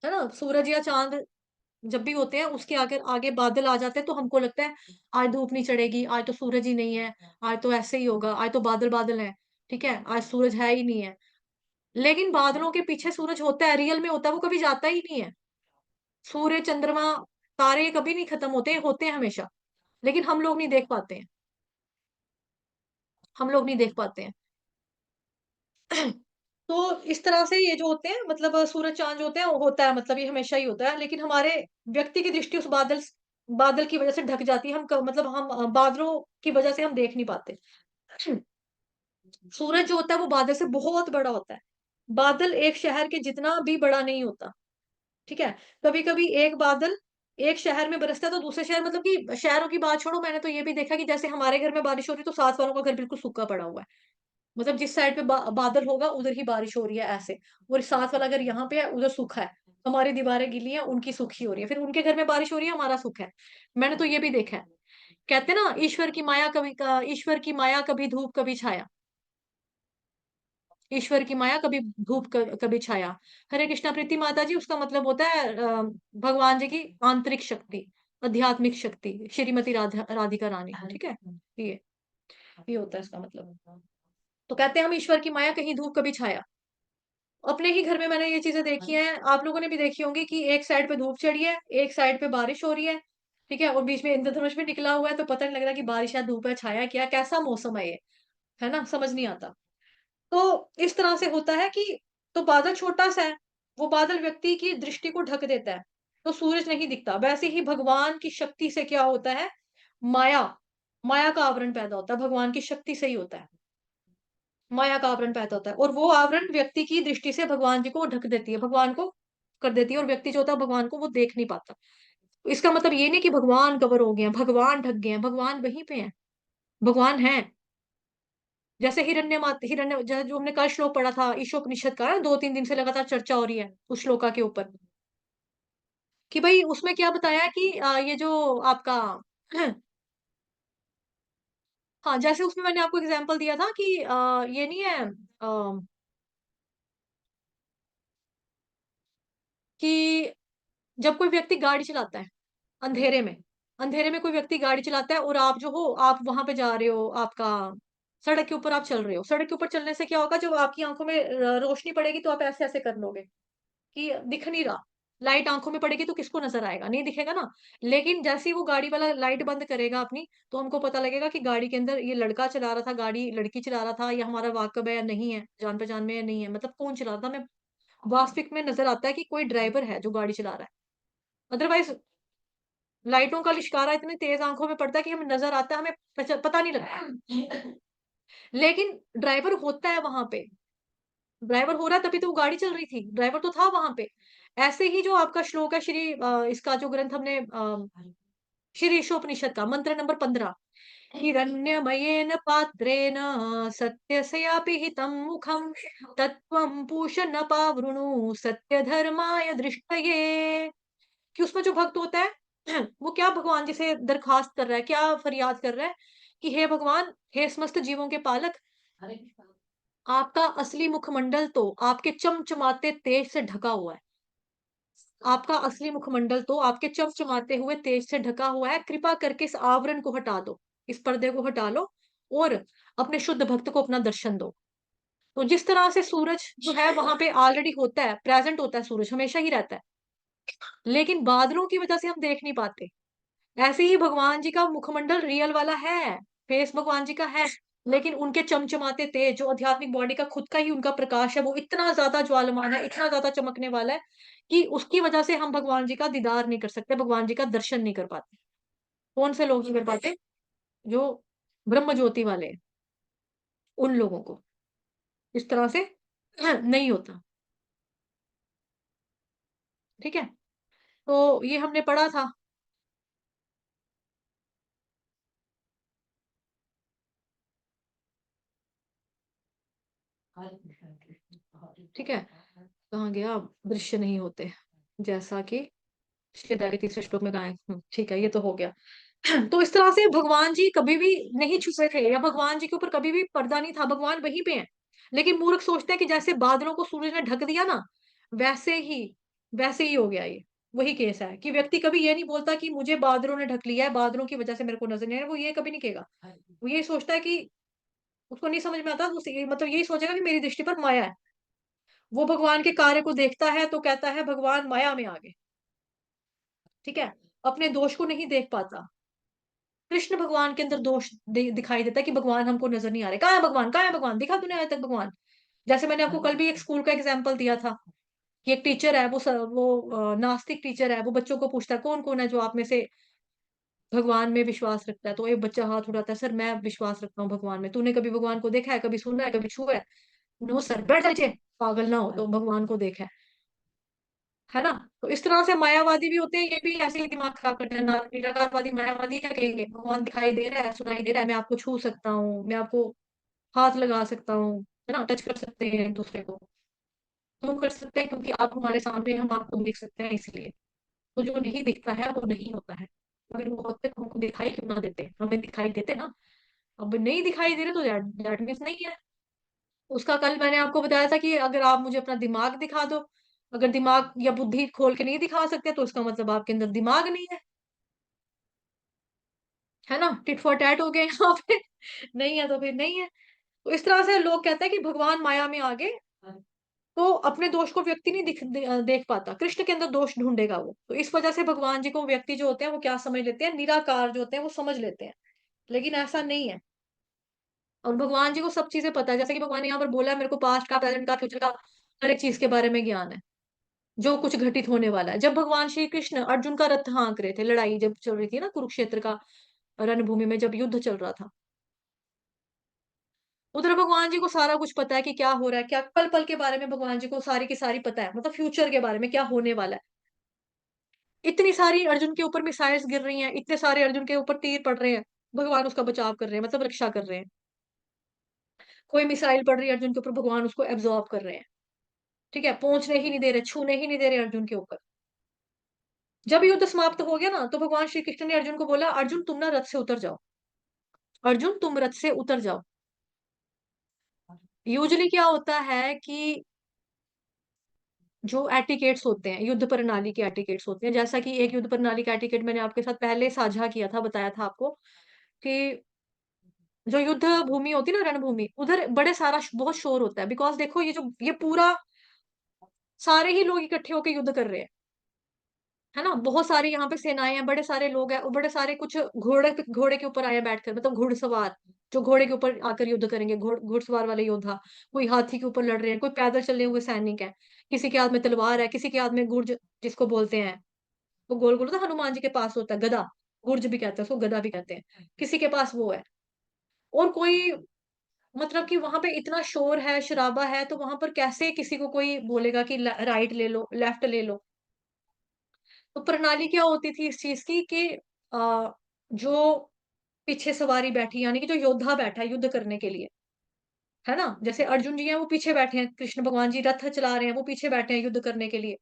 ना? सूरज या चाँद जब भी होते हैं, उसके आगे आगे बादल आ जाते हैं, तो हमको लगता है आज धूप नहीं चढ़ेगी, आज तो सूरज ही नहीं है, आज तो ऐसे ही होगा, आज तो बादल-बादल हैं, ठीक है? आज सूरज है ही नहीं है। लेकिन बादलों के पीछे सूरज होता है, रियल में होता है, वो कभी जाता ही नहीं है। सूर्य, चंद्रमा, तारे कभी नहीं खत्म होते हैं हमेशा। लेकिन हम लोग नहीं देख पाते हैं, हम लोग नहीं देख पाते हैं। तो इस तरह से ये जो होते हैं, मतलब सूरज चांद जो होते हैं, वो होता है, मतलब ये हमेशा ही होता है, लेकिन हमारे व्यक्ति की दृष्टि उस बादल की वजह से ढक जाती है। मतलब हम बादलों की वजह से हम देख नहीं पाते। सूरज जो होता है वो बादल से बहुत बड़ा होता है। बादल एक शहर के जितना भी बड़ा नहीं होता, ठीक है। कभी कभी एक बादल एक शहर में बरसता है तो दूसरे शहर, मतलब कि शहरों की बात छोड़ो, मैंने तो ये भी देखा कि जैसे हमारे घर में बारिश हो रही है तो साथ वालों का घर बिल्कुल सूखा पड़ा हुआ है। मतलब जिस साइड पे बादल होगा उधर ही बारिश हो रही है ऐसे, और साथ वाला अगर यहाँ पे है उधर सूखा है। हमारी दीवारें गीली हैं, उनकी सूखी हो रही है, फिर उनके घर में बारिश हो रही है, हमारा सूखा है। मैंने तो ये भी देखा है। कहते हैं ना, ईश्वर की माया कभी धूप कभी छाया। ईश्वर की माया कभी धूप कभी छाया। हरे कृष्णा प्रीति माता जी, उसका मतलब होता है भगवान जी की आंतरिक शक्ति, आध्यात्मिक शक्ति, श्रीमती राधिका रानी, ठीक है। ये ये होता है इसका मतलब। तो कहते हैं हम ईश्वर की माया कहीं धूप कभी छाया। अपने ही घर में मैंने ये चीजें देखी हैं, आप लोगों ने भी देखी होंगी कि एक साइड पे धूप चढ़ी है, एक साइड पे बारिश हो रही है, ठीक है, और बीच में इंद्रधनुष भी निकला हुआ है, तो पता नहीं लग रहा कि बारिश है धूप है छाया क्या, कैसा मौसम है ये, है ना, समझ नहीं आता। तो इस तरह से होता है कि, तो बादल छोटा सा है, वो बादल व्यक्ति की दृष्टि को ढक देता है, तो सूरज नहीं दिखता। वैसे ही भगवान की शक्ति से क्या होता है, माया, माया का आवरण पैदा होता है, भगवान की शक्ति से ही होता है। माया का आवरण पैदा होता है, और वो आवरण व्यक्ति की दृष्टि से भगवान जी को ढक देती है, भगवान को कर देती है, और व्यक्ति जो होता है भगवान को वो देख नहीं पाता। इसका मतलब ये नहीं कि भगवान कवर हो गए हैं, भगवान ढक गए हैं, भगवान वहीं पे हैं, भगवान है। जैसे जो हमने कल श्लोक पढ़ा था ईशोपनिषद का, 2-3 दिन से लगातार चर्चा हो रही है उस श्लोका के ऊपर, कि भाई उसमें क्या बताया है कि ये जो आपका हाँ, जैसे उसमें मैंने आपको एग्जांपल दिया था कि ये नहीं है कि जब कोई व्यक्ति गाड़ी चलाता है अंधेरे में, अंधेरे में कोई व्यक्ति गाड़ी चलाता है, और आप जो हो, आप वहां पे जा रहे हो, आपका सड़क के ऊपर आप चल रहे हो, सड़क के ऊपर चलने से क्या होगा, जब आपकी आंखों में रोशनी पड़ेगी तो आप ऐसे ऐसे कर लोगे कि दिख नहीं रहा। लाइट आंखों में पड़ेगी तो किसको नजर आएगा, नहीं दिखेगा ना। लेकिन जैसे ही वो गाड़ी वाला लाइट बंद करेगा अपनी, तो हमको पता लगेगा कि गाड़ी के अंदर ये लड़का चला रहा था, गाड़ी लड़की चला रहा था, या हमारा वाकब है या नहीं है, जान पहचान में या नहीं है, मतलब कौन चला रहा था, हमें वास्तविक में नजर आता है कि कोई ड्राइवर है जो गाड़ी चला रहा है। अदरवाइज लाइटों का लिशकारा इतनी तेज आंखों में पड़ता है कि हमें नजर आता है, हमें पता नहीं लगता। लेकिन ड्राइवर होता है वहां पे, ड्राइवर हो रहा है तभी तो वो गाड़ी चल रही थी, ड्राइवर तो था वहां पे। ऐसे ही जो आपका श्लोक है इसका जो ग्रंथ हमने श्री ईशोपनिषद का मंत्र नंबर 15, हिरण्यमयेन पात्रेण सत्यस्या पिहितं मुखं तत्त्वं पूषन् पावृणु सत्य धर्माय दृष्टये। कि उसमें जो भक्त होता है वो क्या भगवान जी से दरखास्त कर रहा है, क्या फरियाद कर रहा है कि हे भगवान, हे समस्त जीवों के पालक, आपका असली मुखमंडल तो आपके चमचमाते तेज से ढका हुआ है। आपका असली मुखमंडल तो आपके चमचमाते हुए तेज से ढका हुआ है। कृपा करके इस आवरण को हटा दो, इस पर्दे को हटा लो, और अपने शुद्ध भक्त को अपना दर्शन दो। तो जिस तरह से सूरज जो है वहां पे ऑलरेडी होता है, प्रेजेंट होता है, सूरज हमेशा ही रहता है, लेकिन बादलों की वजह से हम देख नहीं पाते। ऐसे ही भगवान जी का मुखमंडल रियल वाला है, फेस भगवान जी का है, लेकिन उनके चमचमाते तेज, जो आध्यात्मिक बॉडी का खुद का ही उनका प्रकाश है, वो इतना ज्यादा ज्वालमान है, इतना ज्यादा चमकने वाला है कि उसकी वजह से हम भगवान जी का दीदार नहीं कर सकते, भगवान जी का दर्शन नहीं कर पाते। कौन से लोग नहीं कर पाते? जो ब्रह्म ज्योति वाले हैं, उन लोगों को इस तरह से नहीं होता, ठीक है। तो ये हमने पढ़ा था। ठीक है, कहाँ गया, दृश्य नहीं होते, जैसा कि श्वेता के तीसरे श्लोक में कहा है। ठीक है, ये तो हो गया। तो इस तरह से भगवान जी कभी भी नहीं छुपे थे, या भगवान जी के ऊपर कभी भी पर्दा नहीं था, भगवान वहीं पे हैं। लेकिन मूर्ख सोचते हैं कि जैसे बादलों को सूरज ने ढक दिया ना, वैसे ही वैसे ही हो गया ये। वही केस है कि व्यक्ति कभी ये नहीं बोलता कि मुझे बादलों ने ढक लिया है, बादलों की वजह से मेरे को नजर नहीं आ रहा, वो ये कभी नहीं कहेगा। वो ये सोचता है कि उसको नहीं समझ में आता, मतलब यही सोचेगा कि मेरी दृष्टि पर माया है। वो भगवान के कार्य को देखता है तो कहता है भगवान माया में आ गए, ठीक है, अपने दोष को नहीं देख पाता। कृष्ण भगवान के अंदर दोष दिखाई देता है कि भगवान हमको नजर नहीं आ रहे, कहाँ है भगवान, कहाँ है भगवान, दिखा तूने आज तक भगवान। जैसे मैंने आपको कल भी एक स्कूल का एग्जाम्पल दिया था कि एक टीचर है, वो नास्तिक टीचर है, वो बच्चों को पूछता है कौन कौन है जो आप में से भगवान में विश्वास रखता है। तो एक बच्चा हाथ उठाता है, सर मैं विश्वास रखता हूँ भगवान में। तूने कभी भगवान को देखा है, कभी सुना है, कभी छुआ है? नो सर, बैठ जा नीचे, पागल ना हो, तो भगवान को देखा है ना। तो इस तरह से मायावादी भी होते हैं, ये भी ऐसे ही दिमाग खराब करते हैं। निराकारवादी मायावादी क्या कहेंगे, भगवान दिखाई दे रहा है, सुनाई दे रहा है, मैं आपको छू सकता हूँ, मैं आपको हाथ लगा सकता हूँ, है ना, टच कर सकते हैं एक दूसरे को। क्यों कर सकते हैं? क्योंकि आप हमारे सामने, हम आपको देख सकते हैं इसलिए। तो जो नहीं दिखता है वो नहीं होता है। अगर वो होते तो हमको दिखाई क्यों ना देते, हमें दिखाई देते ना। अब नहीं दिखाई दे रहे तो दैट मीन्स नहीं है। उसका कल मैंने आपको बताया था कि अगर आप मुझे अपना दिमाग दिखा दो, अगर दिमाग या बुद्धि खोल के नहीं दिखा सकते तो इसका मतलब आपके अंदर दिमाग नहीं है ना। टिट फॉर टैट हो गए यहाँ पे। नहीं है तो फिर नहीं है। तो इस तरह से लोग कहते हैं कि भगवान माया में आगे, तो अपने दोष को व्यक्ति नहीं देख पाता, कृष्ण के अंदर दोष ढूंढेगा वो। तो इस वजह से भगवान जी को व्यक्ति जो होते हैं वो क्या समझ लेते हैं, निराकार जो होते हैं वो समझ लेते हैं। लेकिन ऐसा नहीं है। और भगवान जी को सब चीजें पता है, जैसे कि भगवान ने यहाँ पर बोला है, मेरे को पास्ट का, प्रेजेंट का, फ्यूचर का, हर एक चीज के बारे में ज्ञान है, जो कुछ घटित होने वाला है। जब भगवान श्री कृष्ण अर्जुन का रथ हाँक रहे थे, लड़ाई जब चल रही थी ना कुरुक्षेत्र का रणभूमि में, जब युद्ध चल रहा था, उधर भगवान जी को सारा कुछ पता है कि क्या हो रहा है, क्या पल पल के बारे में भगवान जी को सारी की सारी पता है, मतलब फ्यूचर के बारे में क्या होने वाला है। इतनी सारी अर्जुन के ऊपर मिसाइल्स गिर रही हैं, इतने सारे अर्जुन के ऊपर तीर पड़ रहे हैं, भगवान उसका बचाव कर रहे हैं, मतलब रक्षा कर रहे हैं। कोई मिसाइल पड़ रही है अर्जुन के ऊपर, भगवान उसको एब्जॉर्ब कर रहे हैं। ठीक है, पहुंचने ही नहीं दे रहे, छूने ही नहीं दे रहे अर्जुन के ऊपर। जब युद्ध समाप्त हो गया ना, तो भगवान श्री कृष्ण ने अर्जुन को बोला, अर्जुन तुम ना रथ से उतर जाओ, अर्जुन तुम रथ से उतर जाओ। यूजुअली क्या होता है कि जो एटिकेट्स होते हैं, युद्ध प्रणाली के एटिकेट्स होते हैं, जैसा कि एक युद्ध प्रणाली का एटिकेट मैंने आपके साथ पहले साझा किया था, बताया था आपको कि जो युद्ध भूमि होती है ना, रणभूमि, उधर बड़े सारा बहुत शोर होता है। बिकॉज देखो, ये पूरा सारे ही लोग इकट्ठे होकर युद्ध कर रहे हैं, है ना। बहुत सारी यहाँ पे सेनाएं हैं, बड़े सारे लोग हैं, और बड़े सारे कुछ घोड़े के ऊपर आए बैठकर, मतलब घुड़सवार, जो घोड़े के ऊपर आकर युद्ध करेंगे, घुड़सवार वाले योद्धा। कोई हाथी के ऊपर लड़ रहे हैं, कोई पैदल चले हुए सैनिक है, किसी के हाथ में तलवार है, किसी के हाथ में गुर्ज जिसको बोलते हैं, वो गोल गोल तो हनुमान जी के पास होता है गदा, गुर्ज भी कहते हैं उसको, गदा भी कहते हैं, किसी के पास वो है। और कोई, मतलब कि वहां पे इतना शोर है, शराबा है, तो वहां पर कैसे किसी को कोई बोलेगा कि राइट ले लो, लेफ्ट ले लो। तो प्रणाली क्या होती थी इस चीज की कि जो पीछे सवारी बैठी, यानी कि जो योद्धा बैठा है युद्ध करने के लिए, है ना, जैसे अर्जुन जी हैं वो पीछे बैठे हैं, कृष्ण भगवान जी रथ चला रहे हैं, वो पीछे बैठे हैं युद्ध करने के लिए।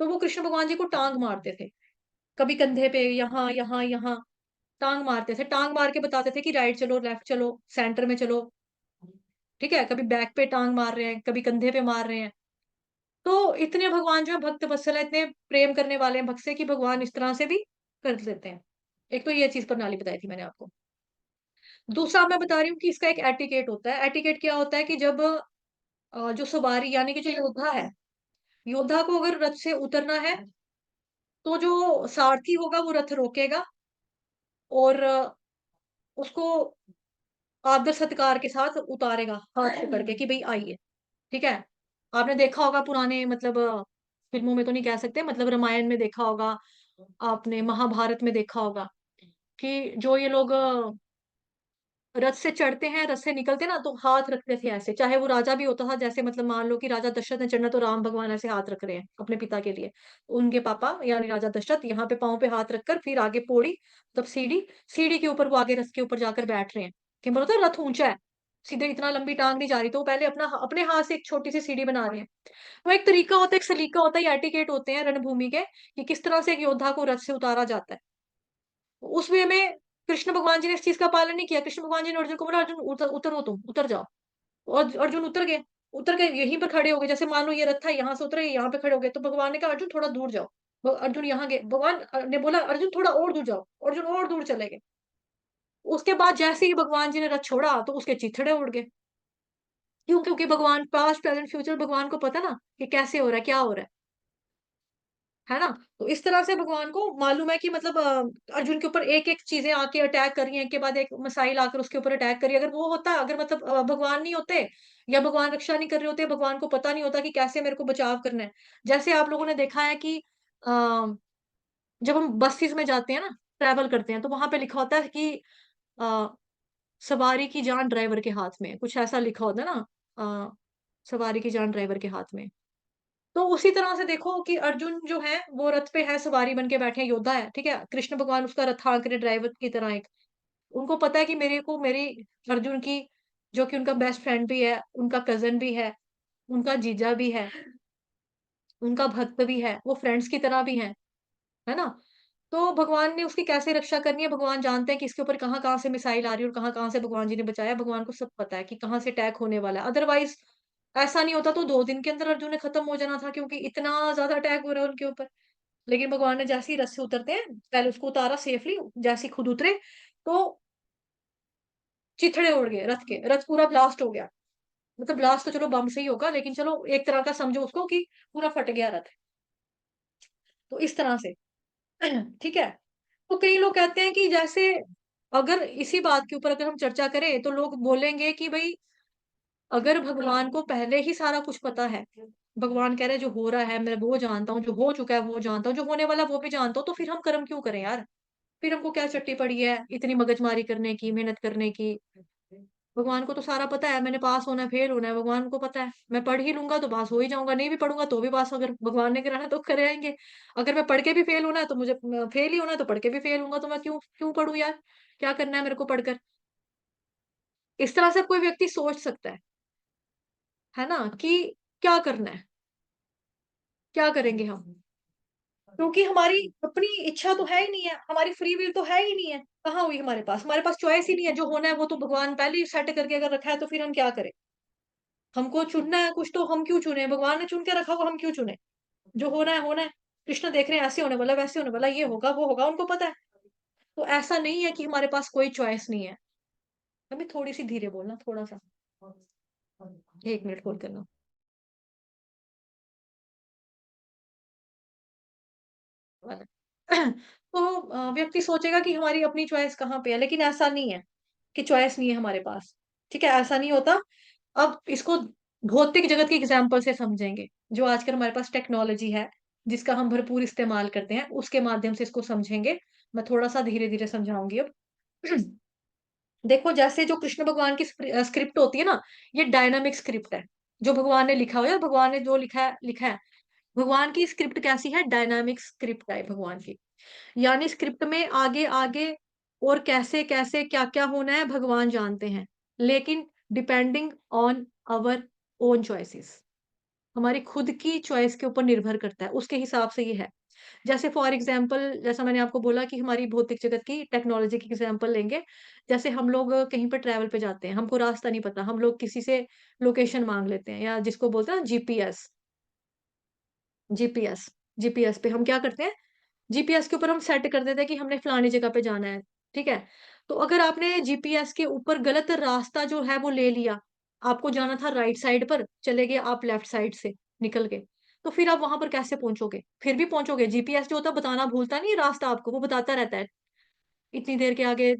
तो वो कृष्ण भगवान जी को टांग मारते थे, कभी कंधे पे, यहाँ यहाँ यहाँ टांग मारते थे, टांग मार के बताते थे कि राइट चलो, लेफ्ट चलो, सेंटर में चलो। ठीक है, कभी बैक पे टांग मार रहे हैं, कभी कंधे पे मार रहे हैं। तो इतने भगवान जो है भक्त वत्सल है, इतने प्रेम करने वाले हैं भक्त से, कि भगवान इस तरह से भी कर लेते हैं। एक तो ये चीज प्रणाली बताई थी मैंने आपको। दूसरा मैं बता रही हूँ कि इसका एक एटिकेट होता है। एटिकेट क्या होता है कि जब जो सवारी, यानी कि जो योद्धा है, योद्धा को अगर रथ से उतरना है, तो जो सारथी होगा वो रथ रोकेगा, और उसको आदर सत्कार के साथ उतारेगा, हाथ पकड़ के कि भाई आइए। ठीक है, आपने देखा होगा पुराने, मतलब फिल्मों में तो नहीं कह सकते, मतलब रामायण में देखा होगा, आपने महाभारत में देखा होगा कि जो ये लोग रथ से चढ़ते हैं, रथ से निकलते ना, तो हाथ रखते थे ऐसे, चाहे वो राजा भी होता था, जैसे मतलब मान लो कि राजा दशरथ ने चढ़ना, तो राम भगवान ऐसे हाथ रख रहे हैं अपने पिता के लिए, उनके पापा यानी राजा दशरथ यहाँ पे पाँव पे हाथ रखकर, फिर आगे पौड़ी, तब सीढ़ी, सीढ़ी के ऊपर वो आगे रथ के ऊपर जाकर बैठ रहे हैं, कि बोलते हैं रथ ऊंचा है, सीधे इतना लंबी टांग नहीं जा रही, तो वो पहले अपने हाथ से एक छोटी सी सीढ़ी बना रहे हैं। वो एक तरीका होता है, एक सलीका होता है, ये एटिकेट होते हैं रणभूमि के, कि किस तरह से एक योद्धा को रथ से उतारा जाता है। उस वे में कृष्ण भगवान जी ने इस चीज का पालन नहीं किया। कृष्ण भगवान जी ने अर्जुन को बोला, अर्जुन उतरो, तुम उतर जाओ। और अर्जुन उतर गए, उतर के यहीं पर खड़े हो गए, जैसे मान लो ये रथ था, यहाँ से उतरे, यहाँ पे खड़े हो गए, तो भगवान ने कहा अर्जुन थोड़ा दूर जाओ। अर्जुन यहाँ गए, भगवान ने बोला अर्जुन थोड़ा और दूर जाओ, अर्जुन और दूर चले गए। उसके बाद जैसे ही भगवान जी ने रथ छोड़ा, तो उसके चिथड़े उड़ गए। क्यों? क्योंकि भगवान पास्ट प्रेजेंट फ्यूचर, भगवान को पता ना कि कैसे हो रहा है, क्या हो रहा है। है ना? तो इस तरह से भगवान को मालूम है कि मतलब अर्जुन के ऊपर एक-एक चीज़ें आके अटैक कर रही हैं, एक के बाद एक मिसाइल आकर उसके ऊपर अटैक कर रही है। अगर वो होता, अगर मतलब भगवान नहीं होते या भगवान रक्षा नहीं कर रहे होते, भगवान को पता नहीं होता कि कैसे मेरे को बचाव करना है। जैसे आप लोगों ने देखा है कि जब हम बसेस में जाते हैं ना, ट्रैवल करते हैं, तो वहाँ पे लिखा होता है कि अ, सवारी की जान ड्राइवर के हाथ में, कुछ ऐसा लिखा होता है ना, अ, सवारी की जान ड्राइवर के हाथ में। तो उसी तरह से देखो कि अर्जुन जो है वो रथ पे है, सवारी बन के बैठे हैं, योद्धा है, ठीक है? कृष्ण भगवान उसका रथांक ने ड्राइवर की तरह एक। उनको पता है कि मेरे को मेरी अर्जुन की, जो कि उनका बेस्ट फ्रेंड भी है, उनका कज़न भी है, उनका जीजा भी है, उनका भक्त भी है, वो फ्रेंड्स की तरह भी हैं, है ना? तो भगवान ने उसकी कैसे रक्षा करनी है, भगवान जानते हैं कि इसके ऊपर कहाँ-कहाँ से मिसाइल आ रही है और कहाँ-कहाँ से भगवान जी ने बचाया, भगवान को सब पता है कि कहाँ से अटैक होने वाला है। अदरवाइज़ ऐसा नहीं होता तो 2 दिन के अंदर अर्जुन ने खत्म हो जाना था, क्योंकि इतना ज़्यादा अटैक हो रहा है उनके ऊपर। लेकिन भगवान ने जैसे ही रथ से उतरते हैं, पहले उसको उतारा सेफली, जैसे ही खुद उतरे, तो चिथड़े उड़ गए रथ के, रथ पूरा ब्लास्ट हो गया। मतलब ब्लास्ट तो चलो बम से ही होगा, लेकिन चलो एक तरह का समझो उसको कि पूरा फट गया रथ। तो इस तरह से ठीक है? तो कई लोग कहते हैं कि जैसे अगर इसी बात के ऊपर अगर हम चर्चा करें, तो लोग बोलेंगे कि भई अगर भगवान को पहले ही सारा कुछ पता है, भगवान कह रहे हैं जो हो रहा है मैं वो जानता हूँ, जो हो चुका है वो जानता हूँ, जो होने वाला वो भी जानता हूँ, तो फिर हम कर्म क्यों करें यार? फिर हमको क्या चट्टी पड़ी है इतनी मगजमारी करने की, मेहनत करने की? भगवान को तो सारा पता है, मैंने पास होना है, फेल होना है, भगवान को पता है। मैं पढ़ ही लूँगा तो पास हो ही जाऊँगा, नहीं भी पढ़ूँगा तो भी पास, अगर भगवान ने कराना है तो कर आएँगे। अगर मैं पढ़ के भी फेल होना है तो मुझे फेल ही होना है, तो पढ़ के भी फेल होऊँगा, तो मैं क्यों क्यों पढ़ूँ यार? क्या करना है मेरे को पढ़कर? इस तरह से कोई व्यक्ति सोच सकता है ना? कि क्या करना है? क्या करेंगे हम? क्योंकि हमारी अपनी इच्छा तो है ही नहीं है, हमारी फ्री विल तो है ही नहीं है। कहाँ हुई हमारे पास? हमारे पास चॉइस ही नहीं है, जो होना है वो तो भगवान पहले ही सेट करके अगर रखा है, तो फिर हम क्या करें? हमको चुनना है कुछ, तो हम क्यों चुने? भगवान ने चुन के रखा हुआ, हम क्यों चुने? जो होना है होना है। कृष्ण देख रहे हैं ऐसे होने वाला, वैसे होने वाला, ये होगा, वो होगा, उनको पता है। तो ऐसा नहीं है कि हमारे पास कोई चॉइस नहीं है। अभी थोड़ी-सी धीरे बोलना, थोड़ा-सा। 1 मिनट होल्ड करना। वाला। तो व्यक्ति सोचेगा कि हमारी अपनी चॉइस कहाँ पे है, लेकिन ऐसा नहीं है कि चॉइस नहीं है हमारे पास। ठीक है? ऐसा नहीं होता। अब इसको भौतिक जगत की एग्ज़ाम्पल से समझेंगे, जो आजकल हमारे पास टेक्नोलॉजी है, जिसका हम भरपूर इस्तेमाल करते हैं, उसके माध्यम से इसको समझेंगे। मैं थोड़ा-सा धीरे-धीरे समझाऊँगी अब। देखो, जैसे जो कृष्ण भगवान की स्क्रिप्ट होती है ना, ये डायनामिक स्क्रिप्ट है। जो भगवान ने लिखा हुआ है, भगवान ने जो लिखा है, लिखा है। भगवान की स्क्रिप्ट कैसी है? डायनामिक स्क्रिप्ट है भगवान की। यानी स्क्रिप्ट में आगे-आगे और कैसे-कैसे, क्या-क्या होना है भगवान जानते हैं। लेकिन depending on our own choices, हमारी खुद की चॉइस के ऊपर निर्भर करता है, उसके हिसाब से ये है। जैसे फॉर एग्ज़ाम्पल, जैसा मैंने आपको बोला कि हमारी भौतिक जगत की टेक्नोलॉजी की एग्ज़ाम्पल लेंगे। जैसे हम लोग कहीं पे ट्रैवल पे जाते हैं, हमको रास्ता नहीं पता, हम लोग किसी से लोकेशन माँग लेते हैं, या जिसको बोलते हैं ना जीपीएस, जीपीएस। जीपीएस पे हम क्या करते हैं, जीपीएस के ऊपर हम सेट कर देते हैं कि हमने फलानी जगह पे जाना है, ठीक है? तो अगर आपने जीपीएस के ऊपर गलत रास्ता जो है वो ले लिया, आपको जाना था राइट साइड पर, चले गए आप लेफ्ट साइड से निकल के, तो फिर आप वहाँ पर कैसे पहुँचोगे? फिर भी पहुँचोगे, जीपीएस जो होता है बताना भूलता नहीं है रास्ता आपको, वो बताता रहता है। इतनी देर के आगे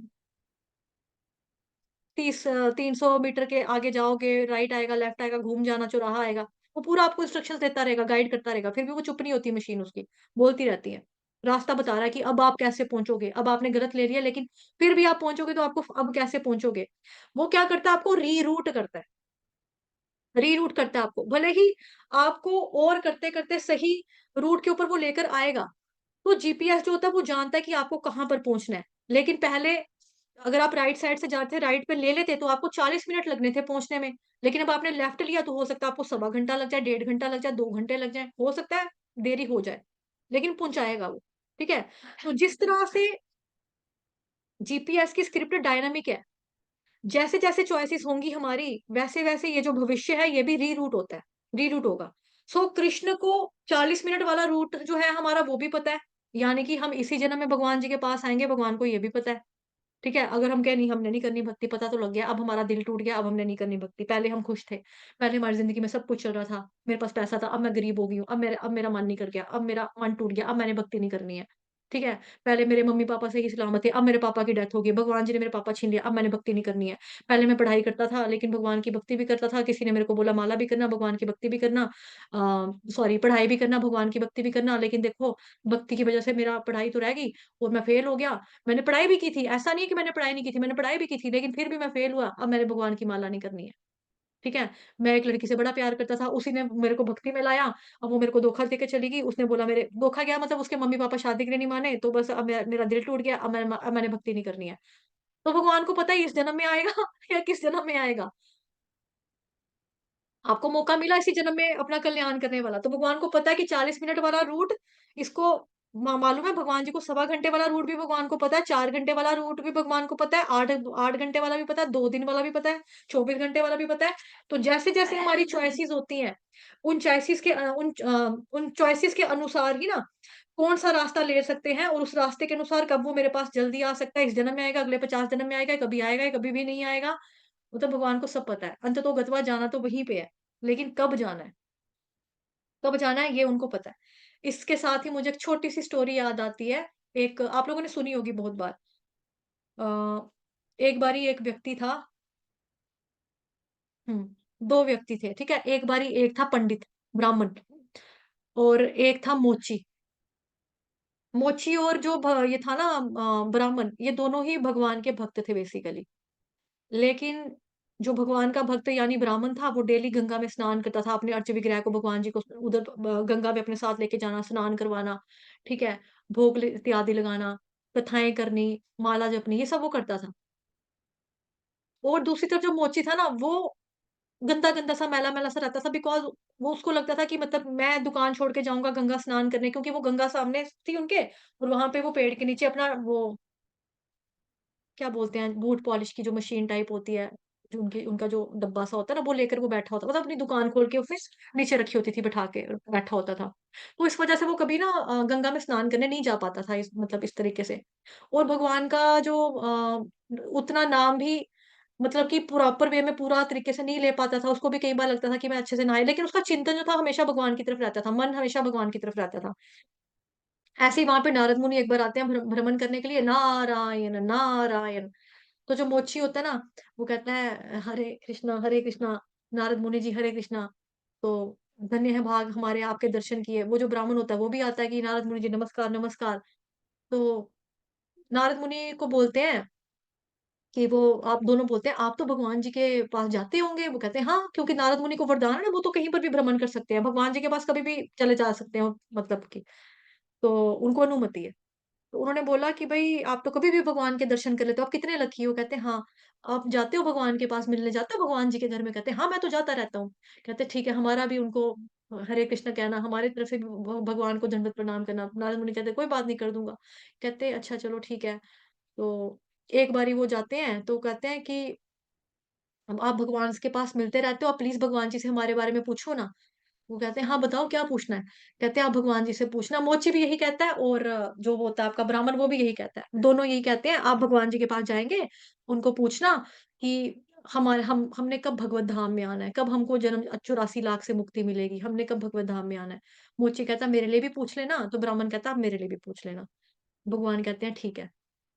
300 मीटर के आगे जाओगे, राइट आएगा, लेफ्ट आएगा, घूम जाना, चौराहा आएगा। वो पूरा आपको इंस्ट्रक्शंस देता रहेगा, गाइड करता रहेगा, फिर भी वो चुप नहीं होती मशीन उसकी, बोलती रहती है। रास्ता बता रहा है कि अब आप कैसे पहुँचोगे, अब आपने गलत ले लिया, लेकिन फिर भी आप पहुँचोगे, तो आपको अब कैसे पहुँचोगे? वो क्या करता है, आपको रीरूट करता है, रीरूट करता है आपको। भले ही आपको और करते-करते सही रूट के ऊपर वो लेकर आएगा। तो जीपीएस जो होता है वो जानता है कि आपको कहाँ पर पहुँचना है। लेकिन पहले अगर आप राइट साइड से जाते, राइट पे ले लेते, तो आपको 40 मिनट लगने थे पहुँचने में। लेकिन अब आपने लेफ्ट लिया, तो हो सकता है आपको सवा घंटा लग जाए, 1.5 घंटा लग जाए, 2 घंटे लग जाएँ, हो सकता है देरी हो जाए, लेकिन पहुँचाएगा वो, ठीक है? तो जिस तरह से जीपीएस की स्क्रिप्ट डायनामिक है, जैसे-जैसे चॉइसेस होंगी हमारी, वैसे-वैसे ये जो भविष्य है, ये भी रीरूट होता है, रीरूट होगा। सो कृष्ण को 40 मिनट वाला रूट जो है हमारा, वो भी पता है, यानी कि हम इसी जन्म में भगवान जी के पास आएँगे, भगवान को ये भी पता है। ठीक है? अगर हम कहें नहीं हमने नहीं करनी भक्ति, पता तो लग गया, अब हमारा दिल टूट गया, अब हमने नहीं करनी भक्ति। पहले हम खुश थे, पहले हमारी ज़िंदगी में सब कुछ चल रहा था, मेरे पास पैसा था, अब मैं गरीब हो गई हूँ, अब मेरा मन नहीं कर गया, अब मेरा मन टूट गया, अब मैंने भक्ति नहीं करनी है। ठीक है? पहले मेरे मम्मी-पापा सही सलामत थे, अब मेरे पापा की डेथ हो गई, भगवान जी ने मेरे पापा छीन लिया, अब मैंने भक्ति नहीं करनी है। पहले मैं पढ़ाई करता था, लेकिन भगवान की भक्ति भी करता था, किसी ने मेरे को बोला माला भी करना, भगवान की भक्ति भी करना, सॉरी पढ़ाई भी करना, भगवान की भक्ति भी करना, लेकिन देखो भक्ति की वज़ह से मेरा पढ़ाई तो रह गई और मैं फेल हो गया। मैंने पढ़ाई भी की थी, ऐसा नहीं है कि मैंने पढ़ाई नहीं की थी, मैंने पढ़ाई भी की थी, लेकिन फिर भी मैं फेल हुआ, अब मैंने भगवान की माला नहीं करनी है, ठीक है? मैं एक लड़की से बड़ा प्यार करता था, उसी ने मेरे को भक्ति में लाया, अब वो मेरे को धोखा देके चली गई, उसने बोला मेरे धोखा क्या मतलब उसके मम्मी-पापा शादी के लिए नहीं माने, तो बस अब मेरा दिल टूट गया, अब मैंने भक्ति नहीं करनी है। तो भगवान को पता है इस जन्म में आएगा या किस जन्म में आएगा। आपको मौका मिला इसी जन्म में अपना कल्याण करने वाला, तो भगवान को पता है कि 40 मिनट वाला रूट इसको मालूम है भगवान जी को सवा घंटे वाला रूट भी भगवान को पता है, 4 घंटे वाला रूट भी भगवान को पता है, 8 घंटे वाला भी पता है, 2 दिन वाला भी पता है, 24 घंटे वाला भी पता है। तो जैसे-जैसे हमारी चॉइसेस होती हैं, उन चॉइसेस के अनुसार ही ना कौन-सा रास्ता ले सकते हैं और उस रास्ते के अनुसार कब वो मेरे पास जल्दी आ सकता है, इस जन्म में आएगा, अगले 50 जन्म में आएगा, या कभी भी नहीं आएगा। वो तो भगवान को सब पता है। अंततों गत्वा जाना तो वहीं पे है। लेकिन कब जाना है ये उनको पता है। इसके साथ ही मुझे एक छोटी-सी स्टोरी याद आती है। एक आप लोगों ने सुनी होगी बहुत बार। अ, एक बारी एक व्यक्ति था। 2 व्यक्ति थे, ठीक है? एक बारी एक था पंडित, ब्राह्मण और एक था मोची। मोची और जो ये था ना ब्राह्मण, ये दोनों ही भगवान के भक्त थे बेसिकली। लेकिन जो भगवान का भक्त यानी ब्राह्मण था, वो डेली गंगा में स्नान करता था, अपने अर्च विग्रह को भगवान जी को उधर गंगा में अपने साथ लेके जाना, स्नान करवाना, ठीक है? भोग इत्यादि लगाना, कथाएँ करनी, माला जपनी, ये सब वो करता था। और दूसरी तरफ जो मोची था ना, वो गंदा-गंदा सा, मैला-मैला सा रहता था बिकॉज़ वो उसको लगता था कि मतलब मैं दुकान छोड़ के जाऊँगा गंगा स्नान करने क्योंकि वो गंगा सामने थी उनके और वहाँ पे वो पेड़ के नीचे अपना वो क्या बोलते हैं, बूट पॉलिश की जो मशीन टाइप होती है, जो उनका जो डब्बा सा होता है ना, वो लेकर वो बैठा होता मतलब अपनी दुकान खोल के ऑफ़िस नीचे रखी होती थी बिठा के बैठा होता था। तो इस वज़ह से वो कभी ना गंगा में स्नान करने नहीं जा पाता था इस तरीके से। और भगवान का जो उतना नाम भी मतलब कि प्रॉपर वे में पूरा तरीके से नहीं ले पाता था, उसको भी कई बार लगता था कि मैं अच्छे से नहाए, लेकिन उसका चिंतन जो था हमेशा भगवान की तरफ रहता था, मन हमेशा भगवान की तरफ रहता था। ऐसे ही वहाँ पे नारद मुनि एक बार आते हैं भ्रमण करने के लिए, नारायण, नारायण। तो जो मोची होता है ना, वो कहता है हरे कृष्णा, नारद मुनि जी हरे कृष्णा। तो धन्य है भाग हमारे आपके दर्शन किए। वो जो ब्राह्मण होता है वो भी आता है कि नारद मुनि जी नमस्कार, नमस्कार। तो नारद मुनि को बोलते हैं कि वो आप दोनों बोलते हैं आप तो भगवान जी के पास जाते होंगे? वो कहते हैं हाँ, क्योंकि नारद मुनि को वरदान है ना, वो तो कहीं पर भी भ्रमण कर सकते हैं। भगवान जी के पास कभी भी चले जा सकते हो मतलब कि। तो उनको अनुमति है। तो उन्होंने बोला कि भई आप तो कभी भी भगवान के दर्शन कर लेते हो, आप कितने लकी हो? कहते हैं हाँ। आप जाते हो भगवान के पास मिलने जाते हो भगवान जी के घर में? कहते हैं हाँ, मैं तो जाता रहता हूँ। कहते हैं ठीक है, हमारा भी उनको हरे कृष्ण कहना, हमारी तरफ से भी भगवान को दंडवत प्रणाम करना। नारद मुनि कहते हैं कोई बात नहीं कर दूँगा। कहते हैं अच्छा चलो ठीक है। तो एक बारी वो जाते हैं तो कहते हैं कि अब आप भगवान के पास मिलते रहते हो, आप प्लीज़ भगवान जी से हमारे बारे में पूछो ना। वो कहते हैं, "हाँ, बताओ क्या पूछना है?" कहते हैं, "आप भगवान जी से पूछना।" मोची भी यही कहता है और जो होता है आपका ब्राह्मण वो भी यही कहता है। दोनों यही कहते हैं, "आप भगवान जी के पास जाएँगे, उनको पूछना कि हमने कब भगवत धाम में आना है? कब हमको जन्म 84 लाख से मुक्ति मिलेगी? हमने कब भगवत धाम में आना है?" मोची कहता है, "मेरे लिए भी पूछ लेना।" तो ब्राह्मण कहता है, "आप मेरे लिए भी पूछ लेना।" भगवान कहते हैं, "ठीक है।"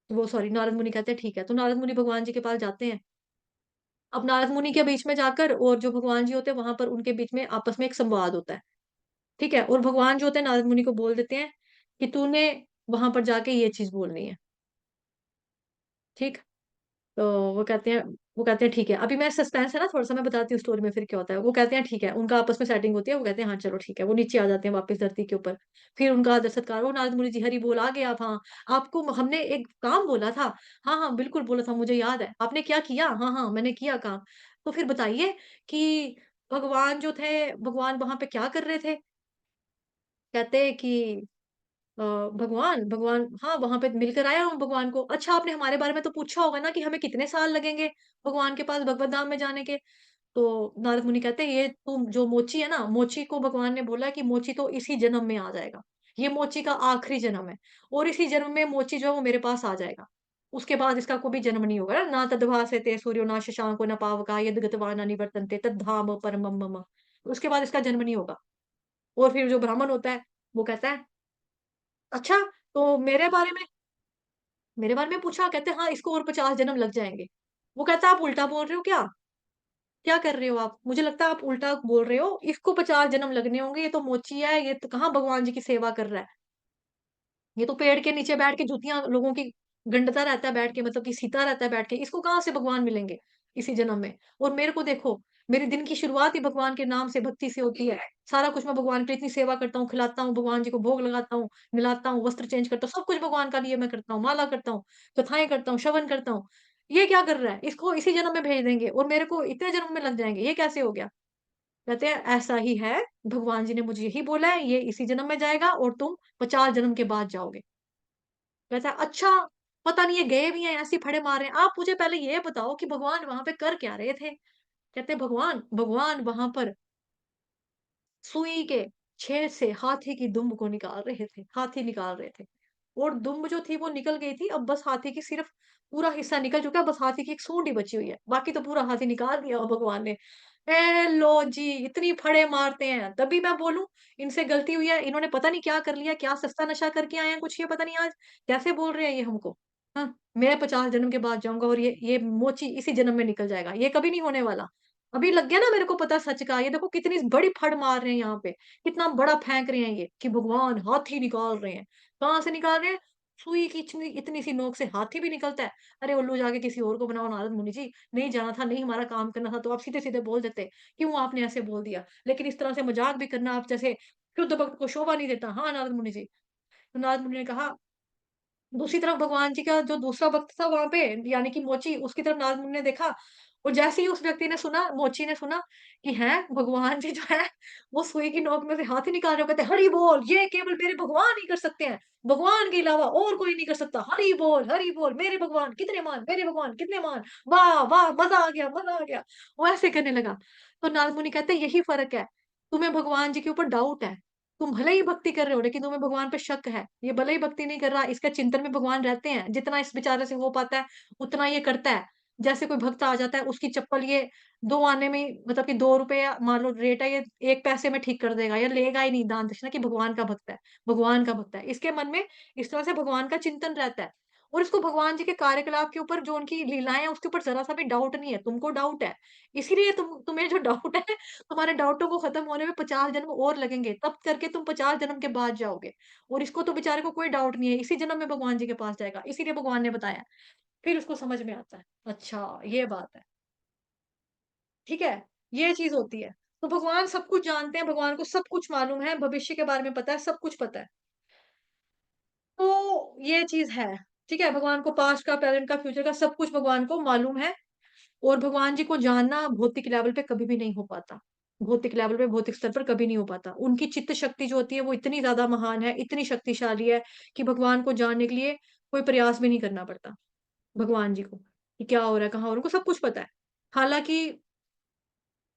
वो सॉरी नारद मुनि कहते हैं, "ठीक है।" तो नारद मुनि भगवान जी के पास जाते हैं। अब नारद मुनि के बीच में जाकर और जो भगवान जी होते हैं, वहाँ पर उनके बीच में आपस में एक संवाद होता है। ठीक है? और भगवान जो होते हैं नारद मुनि को बोल देते हैं कि तूने वहाँ पर जाके ये चीज़ बोलनी है, ठीक? तो वो कहते हैं ठीक है। अभी मैं सस्पेंस है ना थोड़ा-सा मैं बताती हूँ स्टोरी में फिर क्या होता है। वो कहते हैं ठीक है, उनका आपस में सेटिंग होती है, वो कहते हैं हाँ, चलो ठीक है। वो नीचे आ जाते हैं वापस धरती के ऊपर। फिर उनका आदर-सत्कार "ओह! नारद मुनि जी हरि बोल आ गए आप हाँ, आपको हमने एक काम बोला था। हाँ, हाँ, बिल्कुल बोला था मुझे याद है। आपने क्या किया? हाँ, हाँ, मैंने किया काम। तो फिर बताइए कि भगवान जो थे, भगवान वहाँ पे क्या कर रहे थे? कहते हैं कि अ, भगवान हाँ, वहाँ पे मिलकर आया हूँ भगवान को। अच्छा आपने हमारे बारे में तो पूछा होगा ना कि हमें कितने साल लगेंगे भगवान के पास भगवत धाम में जाने के? तो नारद मुनि कहते हैं ये तुम जो मोची है ना, मोची को भगवान ने बोला कि मोची तो इसी जन्म में आ जाएगा। ये मोची का आखिरी जन्म है और इसी जन्म में मोची जो है वो मेरे पास आ जाएगा। उसके बाद इसका कोई भी जन्म नहीं होगा ना। तद्भासते सूर्यो ना शशांको न पावका यद गतवा न निवर्तन्ते तद्धाम परमम मम। उसके बाद इसका जन्म नहीं होगा। और फिर जो ब्राह्मण होता है वो कहता है, अच्छा तो मेरे बारे में पूछा? कहते हैं हाँ, इसको और 50 जन्म लग जाएंगे। वो कहता है आप उल्टा बोल रहे हो क्या? क्या कर रहे हो आप? मुझे लगता है आप उल्टा बोल रहे हो। इसको 50 जन्म लगने होंगे। ये तो मोची है, ये तो कहाँ भगवान जी की सेवा कर रहा है। ये तो पेड़ के नीचे बैठ के जूतियां लोगों की गंडता रहता है बैठ के, मतलब कि सीता रहता है बैठ के। इसको कहाँ से भगवान मिलेंगे इसी जन्म में? और मेरे को देखो, मेरे दिन की शुरुआत ही भगवान के नाम से, भक्ति से होती है। सारा कुछ मैं भगवान की इतनी सेवा करता हूँ, खिलाता हूँ, भगवान जी को भोग लगाता हूँ, मिलाता हूँ, वस्त्र चेंज करता हूँ, सब कुछ भगवान का लिए मैं करता हूँ, माला करता हूँ, कथाएं करता हूँ, श्रवण करता हूँ। ये क्या कर रहा है? इसको इसी जन्म में भेज देंगे और मेरे को इतने जन्म में लग जाएंगे, ये कैसे हो गया? कहते हैं ऐसा ही है, भगवान जी ने मुझे यही बोला है, ये इसी जन्म में जाएगा और तुम 50 जन्म के बाद जाओगे। कहता है अच्छा, पता नहीं ये गए भी हैं ऐसे ही फड़े मार रहे हैं। आप मुझे पहले ये बताओ कि भगवान वहां पे कर क्या रहे थे? कहते हैं भगवान भगवान वहां पर सुई के छेद से हाथी की दुम्ब को निकाल रहे थे, हाथी निकाल रहे थे। और दुम्ब जो थी वो निकल गई थी, अब बस हाथी की सिर्फ पूरा हिस्सा निकल चुका है, बस हाथी की एक सूंड ही बची हुई है, बाकी तो पूरा हाथी निकाल दिया हो भगवान ने। ए लो जी, इतनी फड़े मारते हैं, तभी मैं बोलूं इनसे गलती हुई है, इन्होंने पता नहीं क्या कर लिया, क्या सस्ता नशा करके आए हैं कुछ, ये पता नहीं आज कैसे बोल रहे हैं ये हमको। हाँ, मैं 50 जन्म के बाद जाऊंगा और ये मोची इसी जन्म में निकल जाएगा, ये कभी नहीं होने वाला। अभी लग गया ना मेरे को पता सच का। ये देखो कितनी बड़ी फड़ मार रहे हैं यहाँ पे, कितना बड़ा फेंक रहे हैं ये कि भगवान हाथी निकाल रहे हैं। कहाँ से निकाल रहे हैं? सुई की इतनी इतनी सी नोक से हाथी भी निकलता है। अरे उल्लू जाके किसी और को बनाओ नारद मुनि जी, नहीं जाना था, नहीं हमारा काम करना था तो आप सीधे सीधे बोल देते, क्यों आपने ऐसे बोल दिया? लेकिन इस तरह से मजाक भी करना आप जैसे शुद्ध भक्त को शोभा नहीं देता। हाँ नारद मुनि जी। तो नारद मुनि ने कहा, दूसरी तरफ भगवान जी का जो दूसरा भक्त था वहां पे, यानी कि मोची, उसकी तरफ नारद मुनि ने देखा। और जैसे ही उस व्यक्ति ने सुना, मोची ने सुना कि है भगवान जी जो है वो सुई की नोक में से हाथी निकाल रहे हो, कहते हरि बोल, ये केवल मेरे भगवान ही कर सकते हैं, भगवान के अलावा और कोई नहीं कर सकता। हरि बोल, मेरे भगवान कितने मान, मेरे भगवान कितने मान, वाह वाह, मजा आ गया, मजा आ गया। वो ऐसे करने लगा। तो नारद मुनि कहते हैं यही फर्क है, तुम्हें भगवान जी के ऊपर डाउट है, तुम भले ही भक्ति कर रहे हो लेकिन तुम्हें भगवान पे शक है। ये भले ही भक्ति नहीं कर रहा, इसका चिंतन में भगवान रहते हैं, जितना इस बेचारे से हो पाता है उतना ये करता है। जैसे कोई भक्त आ जाता है, उसकी चप्पल ये 2 आने में मतलब कि 2 रुपए या मान लो रेट है, ये 1 पैसे में ठीक कर देगा, या लेगा ही नहीं दान दक्षिणा, कि भगवान का भक्त है, भगवान का भक्त है। इसके मन में इस तरह से भगवान का चिंतन रहता है। और इसको भगवान जी के कार्यकलाप के ऊपर, जो उनकी लीलाएं हैं उसके ऊपर जरा सा भी डाउट नहीं है। तुमको डाउट है, इसीलिए तुम्हें जो डाउट है, तुम्हारे डाउटों को खत्म होने में 50 जन्म और लगेंगे, तब करके तुम 50 जन्म के बाद जाओगे। और इसको तो बेचारे को कोई डाउट नहीं है, इसी जन्म में भगवान जी के पास जाएगा, इसीलिए भगवान ने बताया। फिर उसको समझ में आता है, अच्छा ये बात है, ठीक है, ये चीज होती है। तो भगवान सब कुछ जानते हैं, भगवान को सब कुछ मालूम है, भविष्य के बारे में पता है, सब कुछ पता है। तो ये चीज है, ठीक है, भगवान को पास्ट का, प्रेजेंट का, फ्यूचर का सब कुछ भगवान को मालूम है। और भगवान जी को जानना भौतिक लेवल पे कभी भी नहीं हो पाता, भौतिक लेवल पे, भौतिक स्तर पर कभी नहीं हो पाता। उनकी चित्त शक्ति जो होती है वो इतनी ज्यादा महान है, इतनी शक्तिशाली है कि भगवान को जानने के लिए कोई प्रयास भी नहीं करना पड़ता भगवान जी को, कि क्या हो रहा है, कहाँ हो रहा है, उनको सब कुछ पता है। हालांकि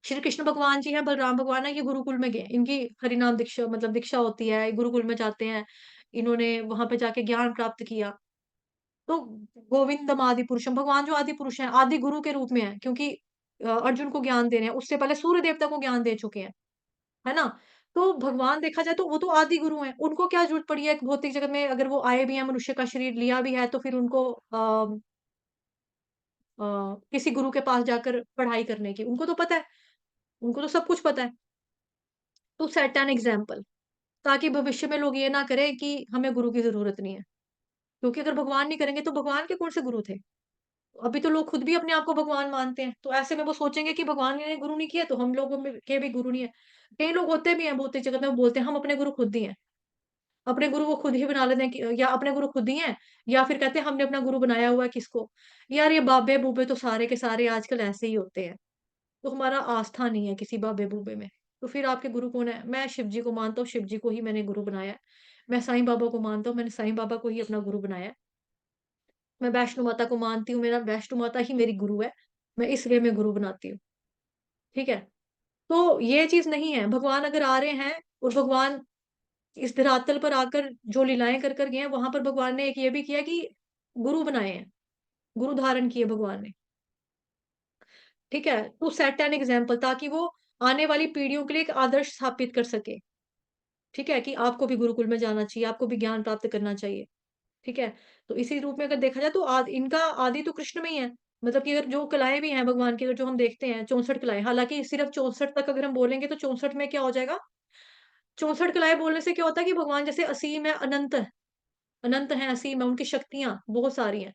श्री कृष्ण भगवान जी हैं, बलराम भगवान है, ये गुरुकुल में गए, इनकी हरिनाम दीक्षा मतलब दीक्षा होती है, गुरुकुल में जाते हैं, इन्होंने वहां पे जाके ज्ञान प्राप्त किया। तो गोविंदम आदि पुरुषम, भगवान जो आदि पुरुष हैं, आदि गुरु के रूप में है, क्योंकि अर्जुन को ज्ञान दे रहे हैं, उससे पहले सूर्य देवता को ज्ञान दे चुके हैं, है ना? तो भगवान देखा जाए तो वो तो आदि गुरु हैं, उनको क्या जरूरत पड़ी है भौतिक जगत में, अगर वो आए भी हैं, मनुष्य का शरीर लिया भी है, तो फिर उनको किसी गुरु के पास जाकर पढ़ाई करने की, उनको तो पता है, उनको तो सब कुछ पता है। टू सेट एन एग्जाम्पल, ताकि भविष्य में लोग ये ना करें कि हमें गुरु की जरूरत नहीं है, क्योंकि अगर भगवान नहीं करेंगे तो भगवान के कौन से गुरु थे? अभी तो लोग खुद भी अपने आप को भगवान मानते हैं, तो ऐसे में वो सोचेंगे कि भगवान ने गुरु नहीं किया तो हम लोगों में के भी गुरु नहीं है। कई लोग होते भी हैं भौतिक जगत में, वो बोलते हैं हम अपने गुरु खुद ही हैं, अपने गुरु वो खुद ही बना लेते हैं कि या अपने गुरु खुद ही हैं, या फिर कहते हैं हमने अपना गुरु बनाया हुआ है किसको। यार ये बाबे बूबे तो सारे के सारे आजकल ऐसे ही होते हैं, तो हमारा आस्था नहीं है किसी बाबे बूबे में। तो फिर आपके गुरु कौन है? मैं शिव जी को मानता हूँ, शिव जी को ही मैंने गुरु बनाया है। मैं साईं बाबा को मानता हूँ, मैंने साईं बाबा को ही अपना गुरु बनाया है। मैं वैष्णो माता को मानती हूँ, मेरा वैष्णो माता ही मेरी गुरु है, मैं इसलिए मैं गुरु बनाती हूँ, ठीक है? तो ये चीज़ नहीं है, भगवान अगर आ रहे हैं और भगवान इस धरातल पर आकर जो लीलाएँ कर गए हैं, वहाँ पर भगवान ने एक ये भी किया कि गुरु बनाए हैं। गुरु धारण किए भगवान ने, ठीक है, टू सेट एन एग्जाम्पल, ताकि वो आने वाली पीढ़ियों के लिए एक आदर्श स्थापित कर सके, ठीक है, कि आपको भी गुरुकुल में जाना चाहिए, आपको भी ज्ञान प्राप्त करना चाहिए, ठीक है। तो इसी रूप में अगर देखा जाए तो इनका आदि तो कृष्ण में ही है। मतलब कि अगर जो कलाएं भी हैं भगवान की, अगर जो हम देखते हैं 64 कलाएं, हालांकि सिर्फ 64 तक अगर हम बोलेंगे तो 64 में क्या हो जाएगा, 64 कलाएं बोलने से क्या होता है कि भगवान जैसे असीम है, अनंत है, अनंत है, असीम है, उनकी शक्तियां बहुत सारी हैं।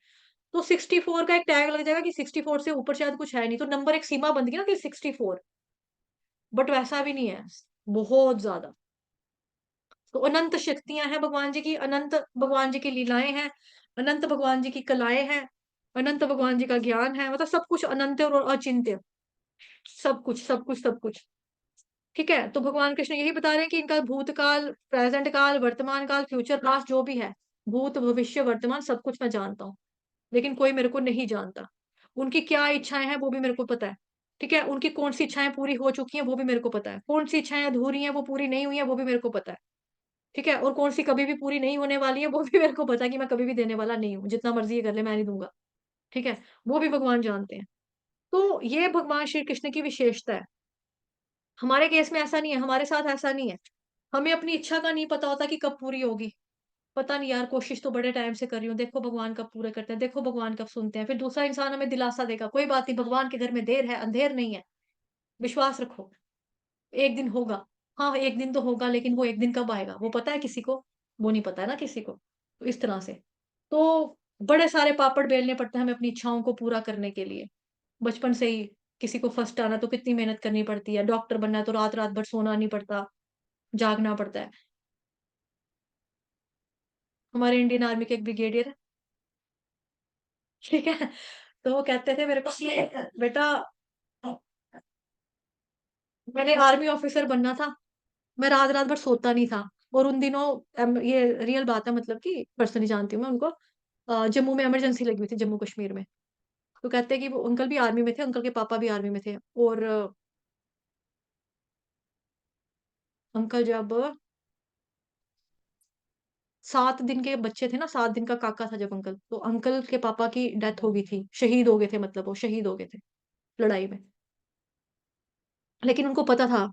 तो 64 का एक टैग लग जाएगा कि 64 से ऊपर शायद कुछ है नहीं, तो नंबर एक सीमा बन गई ना कि 64, बट वैसा भी नहीं है, बहुत ज्यादा। तो अनंत शक्तियां हैं भगवान जी की, अनंत भगवान जी की लीलाएं हैं, अनंत भगवान जी की कलाएं हैं, अनंत भगवान जी का ज्ञान है, मतलब सब कुछ अनंत और अचिंत्य, सब कुछ सब कुछ सब कुछ, ठीक है। तो भगवान कृष्ण यही बता रहे हैं कि इनका भूतकाल, प्रेजेंट काल, वर्तमान काल, फ्यूचर पास्ट जो भी है, भूत भविष्य वर्तमान सब कुछ मैं जानता हूँ, लेकिन कोई मेरे को नहीं जानता। उनकी क्या इच्छाएं हैं वो भी मेरे को पता है, ठीक है, उनकी कौन सी इच्छाएं पूरी हो चुकी हैं वो भी मेरे को पता है, कौन सी इच्छाएं अधूरी हैं वो पूरी नहीं हुई हैं वो भी मेरे को पता है, ठीक है, और कौन सी कभी भी पूरी नहीं होने वाली है वो भी मेरे को पता है कि मैं कभी भी देने वाला नहीं हूँ, जितना मर्जी ये कर ले मैं नहीं दूंगा, ठीक है, वो भी भगवान जानते हैं। तो ये भगवान श्री कृष्ण की विशेषता है। हमारे केस में ऐसा नहीं है, हमारे साथ ऐसा नहीं है, हमें अपनी इच्छा का नहीं पता होता कि कब पूरी होगी, पता नहीं यार, कोशिश तो बड़े टाइम से कर रही हूँ, देखो भगवान कब पूरे करते हैं, देखो भगवान कब सुनते हैं, फिर दूसरा इंसान हमें दिलासा देगा, कोई बात नहीं, भगवान के घर में देर है अंधेर नहीं है, विश्वास रखो, एक दिन होगा। हाँ, एक दिन तो होगा, लेकिन वो एक दिन कब आएगा वो पता है किसी को? वो नहीं पता है ना किसी को। तो इस तरह से, तो बड़े सारे पापड़ बेलने पड़ते हैं हमें अपनी इच्छाओं को पूरा करने के लिए। बचपन से ही किसी को फर्स्ट आना तो कितनी मेहनत करनी पड़ती है, डॉक्टर बनना है तो रात-रात भर सोना नहीं पड़ता, जागना पड़ता है। हमारे इंडियन आर्मी के एक ब्रिगेडियर है, ठीक है? तो वो कहते थे मेरे को कि बेटा, मैंने आर्मी ऑफिसर बनना था, मैं रात-रात भर सोता नहीं था। और उन दिनों ये रियल बात है, मतलब कि पर्सनली जानती हूँ मैं उनको। जम्मू में इमरजेंसी लगी हुई थी, जम्मू कश्मीर में। तो कहते हैं कि वो अंकल भी आर्मी में थे, अंकल के पापा भी आर्मी में थे, और अंकल जब 7 दिन के बच्चे थे ना, 7 दिन का काका था जब अंकल, तो अंकल के पापा की डेथ हो गई थी, शहीद हो गए थे, मतलब वो शहीद हो गए थे लड़ाई में। लेकिन उनको पता था,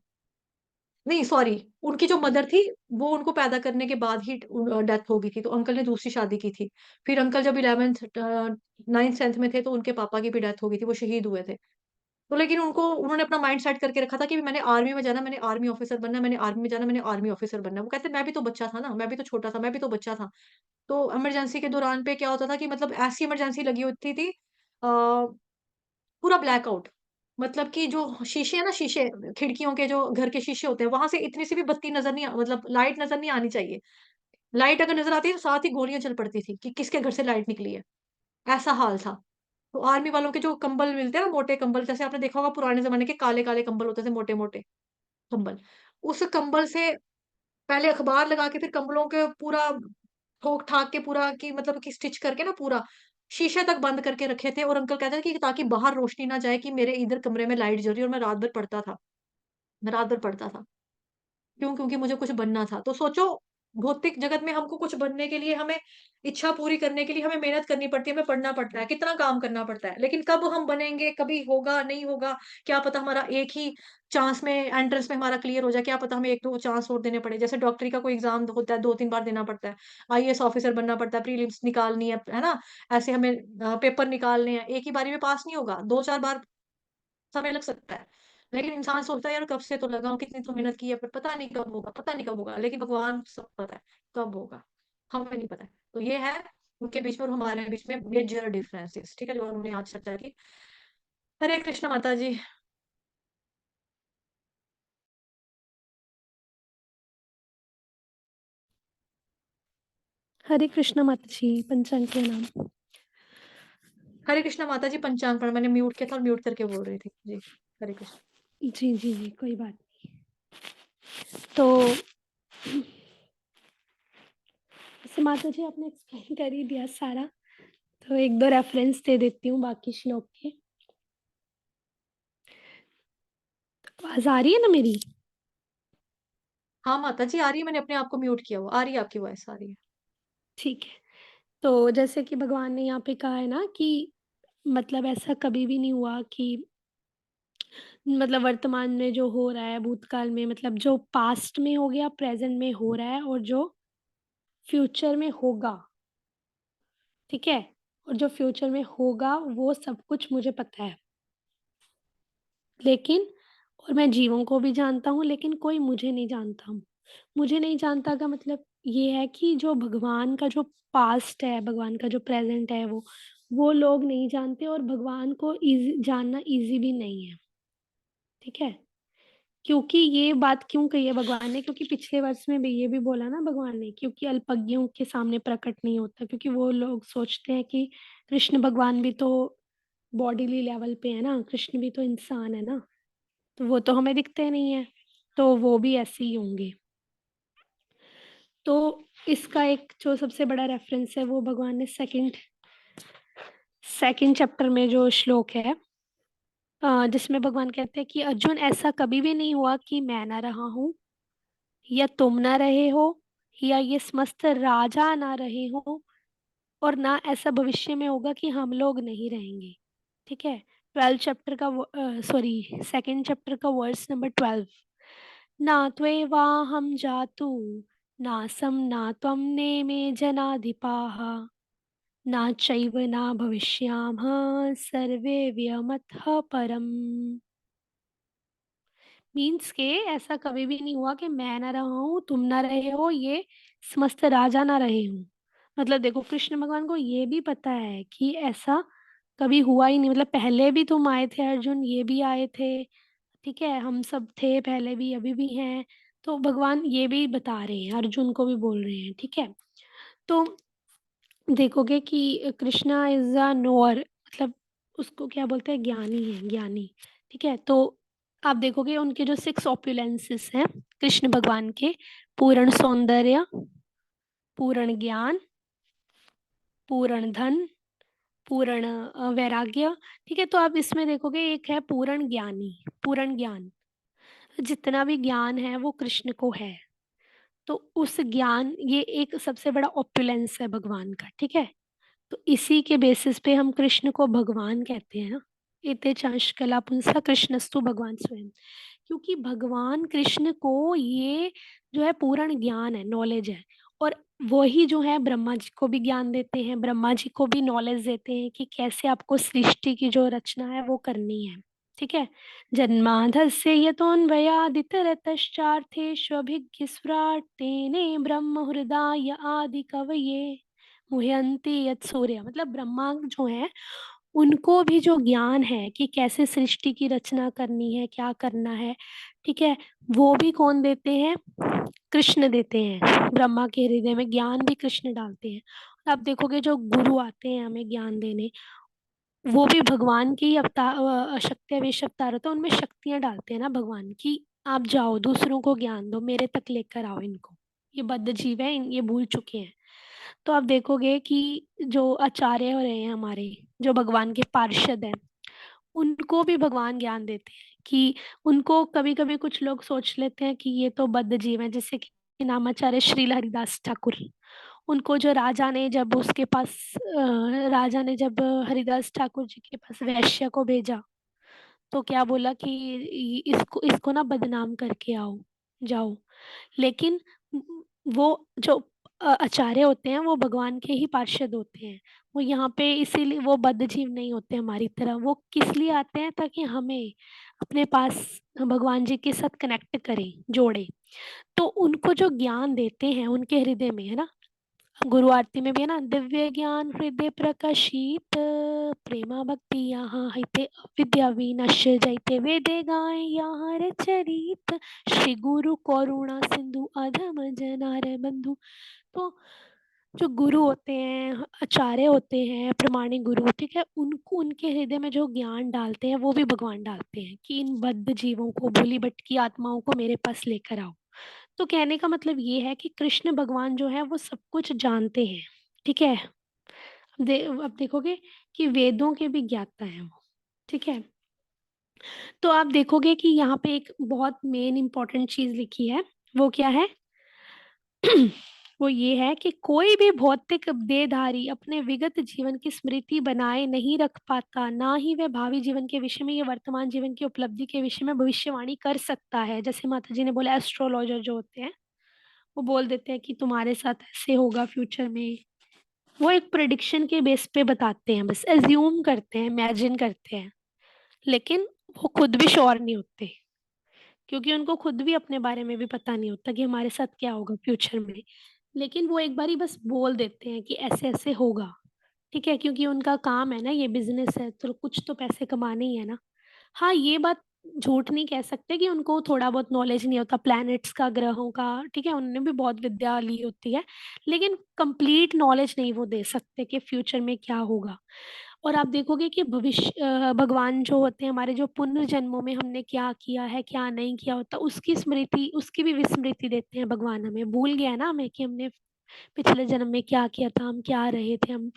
नहीं सॉरी, उनकी जो मदर थी वो उनको पैदा करने के बाद ही डेथ हो गई थी, तो अंकल ने दूसरी शादी की थी। फिर अंकल जब 11th 9th 10th में थे तो उनके पापा की भी डेथ हो गई थी, वो शहीद हुए थे। तो लेकिन उनको, उन्होंने अपना माइंड सेट करके रखा था कि मैंने आर्मी में जाना, मैंने आर्मी ऑफिसर बनना, मैंने आर्मी में जाना, मैंने आर्मी ऑफिसर बनना। वो कहते मैं भी तो बच्चा था ना, मैं भी तो छोटा था, मैं भी तो बच्चा था। तो इमरजेंसी के दौरान पे क्या होता था कि मतलब ऐसी इमरजेंसी लगी होती थी, पूरा ब्लैकआउट, मतलब कि जो शीशे हैं ना, शीशे, खिड़कियों के जो घर के शीशे होते हैं, वहां से इतनी सी भी बत्ती नजर नहीं मतलब लाइट नजर नहीं आनी चाहिए। लाइट अगर नजर आती है तो साथ ही गोलियां चल पड़ती थी कि किसके घर से लाइट निकली है, ऐसा हाल था। तो आर्मी वालों के जो कंबल मिलते हैं ना, मोटे कंबल, जैसे आपने देखा होगा पुराने जमाने के काले काले कंबल होते थे, मोटे मोटे कंबल, उस कंबल से पहले अखबार लगा के फिर कंबलों के पूरा ठोक ठाक के पूरा की मतलब कि स्टिच करके ना पूरा शीशे तक बंद करके रखे थे। और अंकल कहते थे कि ताकि बाहर रोशनी ना जाए कि मेरे इधर कमरे में लाइट जल रही है, और मैं रात भर पढ़ता था, मैं रात भर पढ़ता था। क्यों? क्योंकि मुझे कुछ बनना था। तो सोचो, भौतिक जगत में हमको कुछ बनने के लिए, हमें इच्छा पूरी करने के लिए हमें मेहनत करनी पड़ती है, हमें पढ़ना पड़ता है, कितना काम करना पड़ता है। लेकिन कब हम बनेंगे, कभी होगा, नहीं होगा, क्या पता हमारा एक ही चांस में एंट्रेंस में हमारा क्लियर हो जाए, क्या पता हमें 1-2 चांस और देने पड़े। जैसे डॉक्टरी का कोई एग्ज़ाम होता है, 2-3 बार देना पड़ता है। आईएएस ऑफिसर बनना पड़ता है, प्रीलिम्स निकालनी है ना? ऐसे हमें पेपर निकालने हैं, एक ही बारी में पास नहीं होगा, 2-4 बार समय लग सकता है। लेकिन इंसान सोचता है यार कब से तो लगा हूँ, कितनी तो मेहनत की है, पर पता नहीं कब होगा, पता नहीं कब होगा। लेकिन भगवान को सब पता है कब होगा, हमें नहीं पता है। तो ये है उनके बीच में और हमारे बीच में मेजर डिफरेंसेस, ठीक है, जो हमने आज चर्चा की। हरे कृष्ण माता जी। हरे कृष्णा माता जी, पंचांग प्रणाम। हरे कृष्ण माता जी, पंचांग पर मैंने म्यूट किया था और म्यूट करके बोल रही थी जी। हरे कृष्ण। जी, जी, जी, कोई बात नहीं। तो वैसे माता जी आपने एक्सप्लेन कर ही दिया सारा, तो 1-2 रेफरेंस दे देती हूँ बाकी श्लोक के। आवाज़ आ रही है ना मेरी? हाँ माता जी आ रही है, मैंने अपने आप को म्यूट किया हुआ, आ रही है आपकी वॉइस, आ रही है। ठीक है। तो जैसे कि भगवान ने यहाँ पे कहा है ना कि मतलब ऐसा कभी भी नहीं हुआ कि मतलब वर्तमान में जो हो रहा है, भूतकाल में, मतलब जो पास्ट में हो गया, प्रेजेंट में हो रहा है, और जो फ्यूचर में होगा, ठीक है? और जो फ्यूचर में होगा वो सब कुछ मुझे पता है। लेकिन और मैं जीवों को भी जानता हूँ, लेकिन कोई मुझे नहीं जानता। मुझे नहीं जानता का मतलब ये है कि जो भगवान का जो पास्ट है, भगवान का जो प्रेज़ेंट है, वो लोग नहीं जानते, और भगवान को ईज़ी जानना ईज़ी भी नहीं है, ठीक है? क्योंकि ये बात क्यों कही है भगवान ने, क्योंकि पिछले वर्ष में भी ये भी बोला ना भगवान ने, क्योंकि अल्पज्ञों के सामने प्रकट नहीं होता, क्योंकि वो लोग सोचते हैं कि कृष्ण भगवान भी तो बॉडीली लेवल पे है ना, कृष्ण भी तो इंसान है ना, तो वो तो हमें दिखते नहीं है, तो वो भी ऐसे ही होंगे। तो इसका एक जो सबसे बड़ा रेफरेंस है वो भगवान ने सेकंड सेकंड चैप्टर में जो श्लोक है, जिसमें भगवान कहते हैं कि अर्जुन, ऐसा कभी भी नहीं हुआ कि मैं ना रहा हूँ, या तुम ना रहे हो, या ये समस्त राजा ना रहे हो, और ना ऐसा भविष्य में होगा कि हम लोग नहीं रहेंगे, ठीक है? 12 चैप्टर का सॉरी, सेकंड चैप्टर का वर्स नंबर 12। ना त्वेवाहं जातु नासं न त्वं नेमे जनाधिपाः न चैव न भविष्यामः सर्वे व्यमतः परम्। मीन्स के ऐसा कभी भी नहीं हुआ कि मैं ना रहा हूँ, तुम ना रहे हो, ये समस्त राजा ना रहे हूँ। मतलब देखो, कृष्ण भगवान को ये भी पता है कि ऐसा कभी हुआ ही नहीं। मतलब पहले भी तुम आए थे अर्जुन, ये भी आए थे, ठीक है? हम सब थे पहले भी, अभी भी हैं। तो भगवान ये भी बता रहे हैं, अर्जुन को भी बोल रहे हैं, ठीक है? तो देखोगे कि कृष्णा इज़ अ नोअर, मतलब उसको क्या बोलते हैं, ज्ञानी है, ज्ञानी, ठीक है? तो आप देखोगे उनके जो 6 ओपुलेंसेस हैं कृष्ण भगवान के, पूर्ण सौंदर्य, पूर्ण ज्ञान, पूर्ण धन, पूर्ण वैराग्य, ठीक है? तो आप इसमें देखोगे एक है पूर्ण ज्ञानी, पूर्ण ज्ञान। जितना भी ज्ञान है वो कृष्ण को है। तो उस ज्ञान, ये एक सबसे बड़ा ओपुलेंस है भगवान का, ठीक है? तो इसी के बेसिस पे हम कृष्ण को भगवान कहते हैं ना। एते चांश कला पुंसा कृष्णस्तु भगवान स्वयं। क्योंकि भगवान कृष्ण को ये जो है पूर्ण ज्ञान है, नॉलेज है, और वही जो है ब्रह्मा जी को भी ज्ञान देते हैं, ब्रह्मा जी को भी नॉलेज देते हैं कि कैसे आपको सृष्टि की जो रचना है वो करनी है, ठीक है? जन्माधस्य यतोऽन्वयादितरतश्चार्थेष्वभिज्ञस्वराट् तेने ब्रह्म हृदय आदि कवये मुह्यन्ति यत्सूर्य। मतलब ब्रह्मा जो है, उनको भी जो ज्ञान है कि कैसे सृष्टि की रचना करनी है, क्या करना है, ठीक है? वो भी कौन देते हैं? कृष्ण देते हैं। ब्रह्मा के हृदय में ज्ञान भी कृष्ण डालते हैं। और आप देखोगे जो गुरु आते हैं हमें ज्ञान देने, वो भी भगवान की शक्त्यावेश अवतार होता है, उनमें शक्तियाँ डालते हैं ना भगवान कि आप जाओ दूसरों को ज्ञान दो, मेरे तक लेकर आओ इनको, ये बद्ध जीव है, ये भूल चुके हैं। तो आप देखोगे कि जो आचार्य हो रहे हैं हमारे, जो भगवान के पार्षद हैं, उनको भी भगवान ज्ञान देते हैं कि उनको कभी-कभी कुछ लोग सोच लेते हैं कि ये तो बद्ध जीव है, जैसे कि नामाचार्य श्रील हरिदास ठाकुर। उनको जो राजा ने जब उसके पास राजा ने जब हरिदास ठाकुर जी के पास वैश्य को भेजा, तो क्या बोला कि इसको इसको ना बदनाम करके आओ, जाओ। लेकिन वो जो आचार्य होते हैं वो भगवान के ही पार्षद होते हैं। वो यहाँ पे इसीलिए वो बद्ध जीव नहीं होते हमारी तरह। वो किस लिए आते हैं? ताकि हमें अपने पास भगवान जी के साथ कनेक्ट करें, जोड़े। तो उनको जो ज्ञान देते हैं उनके हृदय में, है ना? गुरु आरती में भी है ना, दिव्य ज्ञान हृदय प्रकाशित प्रेमा भक्ति यहाँ हिते अविद्या विनश्य जैते वेदे गाय यहाँ चरित श्री गुरु करुणा सिंधु अधम जनार बंधु। तो जो गुरु होते हैं, आचार्य होते हैं, प्रमाणिक गुरु, ठीक है, उनको उनके हृदय में जो ज्ञान डालते हैं वो भी भगवान डालते हैं कि इन बद्ध जीवों को, भोली भटकी आत्माओं को मेरे पास लेकर आओ। तो कहने का मतलब ये है कि कृष्ण भगवान जो है वो सब कुछ जानते हैं, ठीक है? अब देखोगे कि वेदों के भी ज्ञाता हैं वो, ठीक है? तो आप देखोगे कि यहाँ पे एक बहुत मेन इम्पोर्टेंट चीज लिखी है, वो क्या है? वो ये है कि कोई भी भौतिक देहधारी अपने विगत जीवन की स्मृति बनाए नहीं रख पाता, ना ही वह भावी जीवन के विषय में या वर्तमान जीवन की उपलब्धि के विषय में भविष्यवाणी कर सकता है। जैसे माता जी ने बोला, एस्ट्रोलॉजर जो होते हैं वो बोल देते हैं कि तुम्हारे साथ ऐसे होगा फ्यूचर में। वो एक प्रिडिक्शन के बेस पे बताते हैं, बस एज्यूम करते हैं, इमेजिन करते हैं, लेकिन वो खुद भी श्योर नहीं होते, क्योंकि उनको खुद भी अपने बारे में भी पता नहीं होता कि हमारे साथ क्या होगा फ्यूचर में। लेकिन वो एक बारी बस बोल देते हैं कि ऐसे ऐसे होगा, ठीक है, क्योंकि उनका काम है ना, ये बिजनेस है, तो कुछ तो पैसे कमाने ही है ना। हाँ, ये बात झूठ नहीं कह सकते कि उनको थोड़ा बहुत नॉलेज नहीं होता प्लैनेट्स का, ग्रहों का, ठीक है, उन्होंने भी बहुत विद्या ली होती है, लेकिन कंप्लीट नॉलेज नहीं वो दे सकते कि फ्यूचर में क्या होगा। और आप देखोगे कि भगवान जो होते हैं हमारे, जो पुनर्जन्मों में हमने क्या किया है, क्या नहीं किया होता, उसकी स्मृति, उसकी भी विस्मृति देते हैं भगवान। हमें भूल गया ना हमें कि हमने पिछले जन्म में क्या किया था, हम क्या रहे थे, हम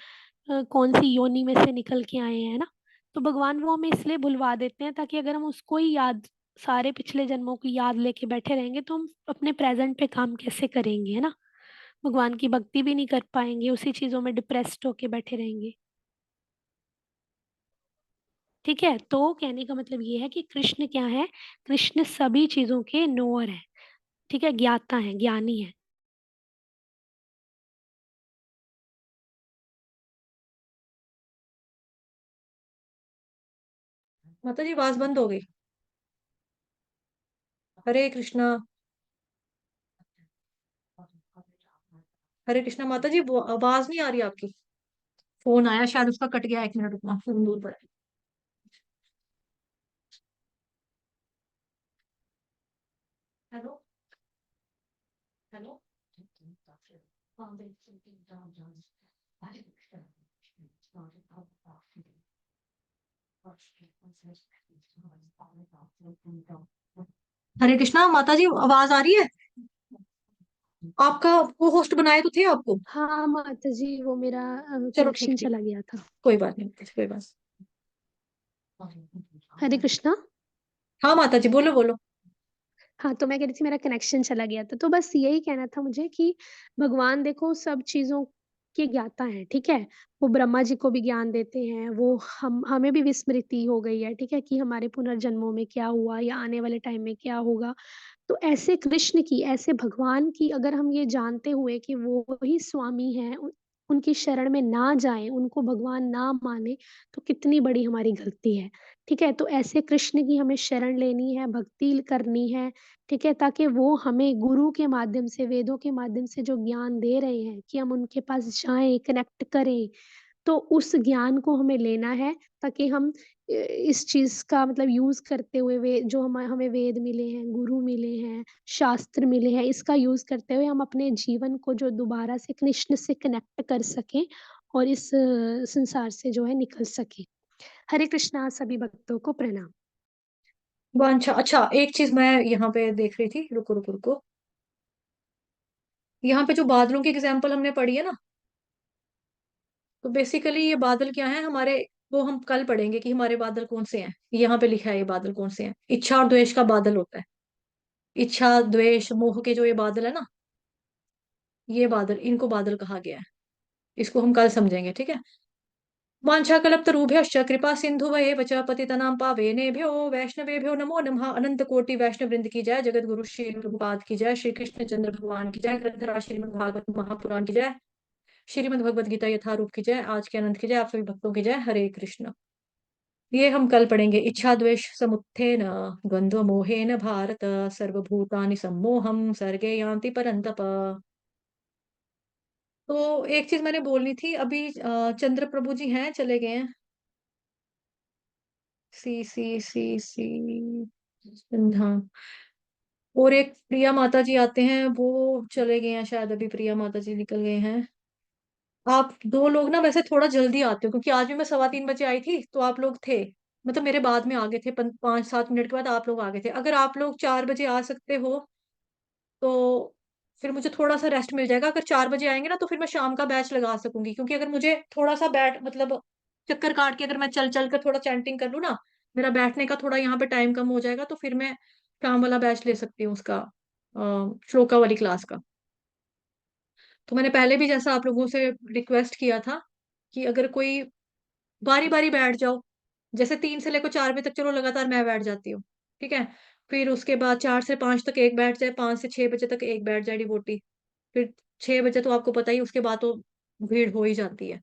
कौन सी योनि में से निकल के आए हैं ना। तो भगवान वो हमें इसलिए भुलवा देते हैं ताकि अगर हम उसको ही याद, सारे पिछले जन्मों की याद लेके बैठे रहेंगे तो हम अपने प्रेजेंट पे काम कैसे करेंगे, है ना। भगवान की भक्ति भी नहीं कर पाएंगे, उसी चीजों में डिप्रेस्ड होके बैठे रहेंगे। ठीक है, तो कहने का मतलब ये है कि कृष्ण क्या है, कृष्ण सभी चीजों के नोअर है, ठीक है, ज्ञाता है, ज्ञानी है। माता जी आवाज बंद हो गई। हरे कृष्णा। हरे कृष्णा माता जी, वो आवाज नहीं आ रही आपकी। फोन आया शायद, उसका कट गया, 1 मिनट रुकना, फोन दूर पड़ा है। हेलो। हेलो। हरे कृष्णा माता जी, आवाज आ रही है? आपका वो होस्ट बनाए तो थे आपको। हाँ माता जी, वो मेरा चलो ठीक कनेक्शन ठीक, चला गया था। कोई बात नहीं, कोई बात। हरे कृष्णा। हाँ माता जी, बोलो बोलो। हाँ, तो मैं कह रही थी मेरा कनेक्शन चला गया था, तो बस यही कहना था मुझे कि भगवान देखो सब चीजों के ज्ञाता है, ठीक है। वो ब्रह्मा जी को भी ज्ञान देते हैं, वो हम हमें भी विस्मृति हो गई है, ठीक है, कि हमारे पुनर्जन्मों में क्या हुआ या आने वाले टाइम में क्या होगा। तो ऐसे कृष्ण की, ऐसे भगवान की अगर हम ये जानते हुए कि वो ही स्वामी हैं, उनकी शरण में ना जाएं, उनको भगवान ना माने, तो कितनी बड़ी हमारी गलती है। ठीक है, तो ऐसे कृष्ण की हमें शरण लेनी है, भक्ति करनी है, ठीक है, ताकि वो हमें गुरु के माध्यम से, वेदों के माध्यम से जो ज्ञान दे रहे हैं कि हम उनके पास जाएं, कनेक्ट करें, तो उस ज्ञान को हमें लेना है, ताकि हम इस चीज का मतलब यूज करते हुए, वे जो हमें वेद मिले हैं, गुरु मिले हैं, शास्त्र मिले हैं, इसका यूज करते हुए हम अपने जीवन को जो दोबारा से कृष्ण से कनेक्ट कर सकें और इस संसार से जो है निकल सके। हरे कृष्णा, सभी भक्तों को प्रणाम। अच्छा अच्छा, एक चीज मैं यहाँ पे देख रही थी, रुको रुको रुको। यहाँ पे जो बादलों की एग्जाम्पल हमने पढ़ी है ना, तो बेसिकली ये बादल क्या है हमारे, वो हम कल पढ़ेंगे कि हमारे बादल कौन से हैं। यहाँ पे लिखा है ये बादल कौन से हैं। इच्छा और द्वेष का बादल होता है। इच्छा द्वेष मोह के जो ये बादल है ना, ये बादल, इनको बादल कहा गया है। इसको हम कल समझेंगे, ठीक है। वाञ्छाकल्पतरुभ्यश्च कृपा सिन्धुवैव च पतितनां पावनेभ्यो वैष्णवेभ्यो नमो नमः। अनंत कोटि वैष्णव वृंद की जय। जगत गुरु श्री प्रभुपाद की जय। श्री कृष्ण चंद्र भगवान की जय। ग्रंथराज श्रीमद् भागवत महापुराण की जय। श्रीमद् भगवद गीता यथारूप की जय। आज के अनंत की जय। आप सभी भक्तों की जय। हरे कृष्ण। ये हम कल पढ़ेंगे। इच्छा द्वेष समुत्थेन द्वंद्व मोहेन भारत सर्वभूतानि सम्मोहम सर्गे यान्ति परन्तप। तो एक चीज मैंने बोलनी थी अभी, चंद्र प्रभु जी हैं, चले गए हैं। सी हाँ। और एक प्रिया माता जी आते हैं, वो चले गए हैं शायद, अभी प्रिया माता जी निकल गए हैं। आप दो लोग ना वैसे थोड़ा जल्दी आते हो, क्योंकि आज भी मैं 3:15 बजे आई थी तो आप लोग थे, मतलब मेरे बाद में आ गए थे, 5-7 मिनट के बाद आप लोग आ गए थे। अगर आप लोग 4 बजे आ सकते हो तो फिर मुझे थोड़ा सा रेस्ट मिल जाएगा। अगर 4 बजे आएंगे ना तो फिर मैं शाम का बैच लगा सकूंगी, क्योंकि अगर मुझे थोड़ा सा बैठ मतलब चक्कर काट के अगर मैं चल चल कर थोड़ा चैंटिंग कर लूँ ना, मेरा बैठने का थोड़ा यहाँ पे टाइम कम हो जाएगा, तो फिर मैं शाम वाला बैच ले सकती हूँ उसका, श्लोका वाली क्लास का। तो मैंने पहले भी जैसा आप लोगों से रिक्वेस्ट किया था कि अगर कोई बारी बारी बैठ जाओ, जैसे 3 से लेकर 4 बजे तक चलो लगातार मैं बैठ जाती हूँ, ठीक है। फिर उसके बाद 4 से 5 तक एक बैठ जाए, 5 से 6 बजे तक एक बैठ जाए डिवोटी। फिर 6 बजे तो आपको पता ही, उसके बाद तो भीड़ हो ही जाती है।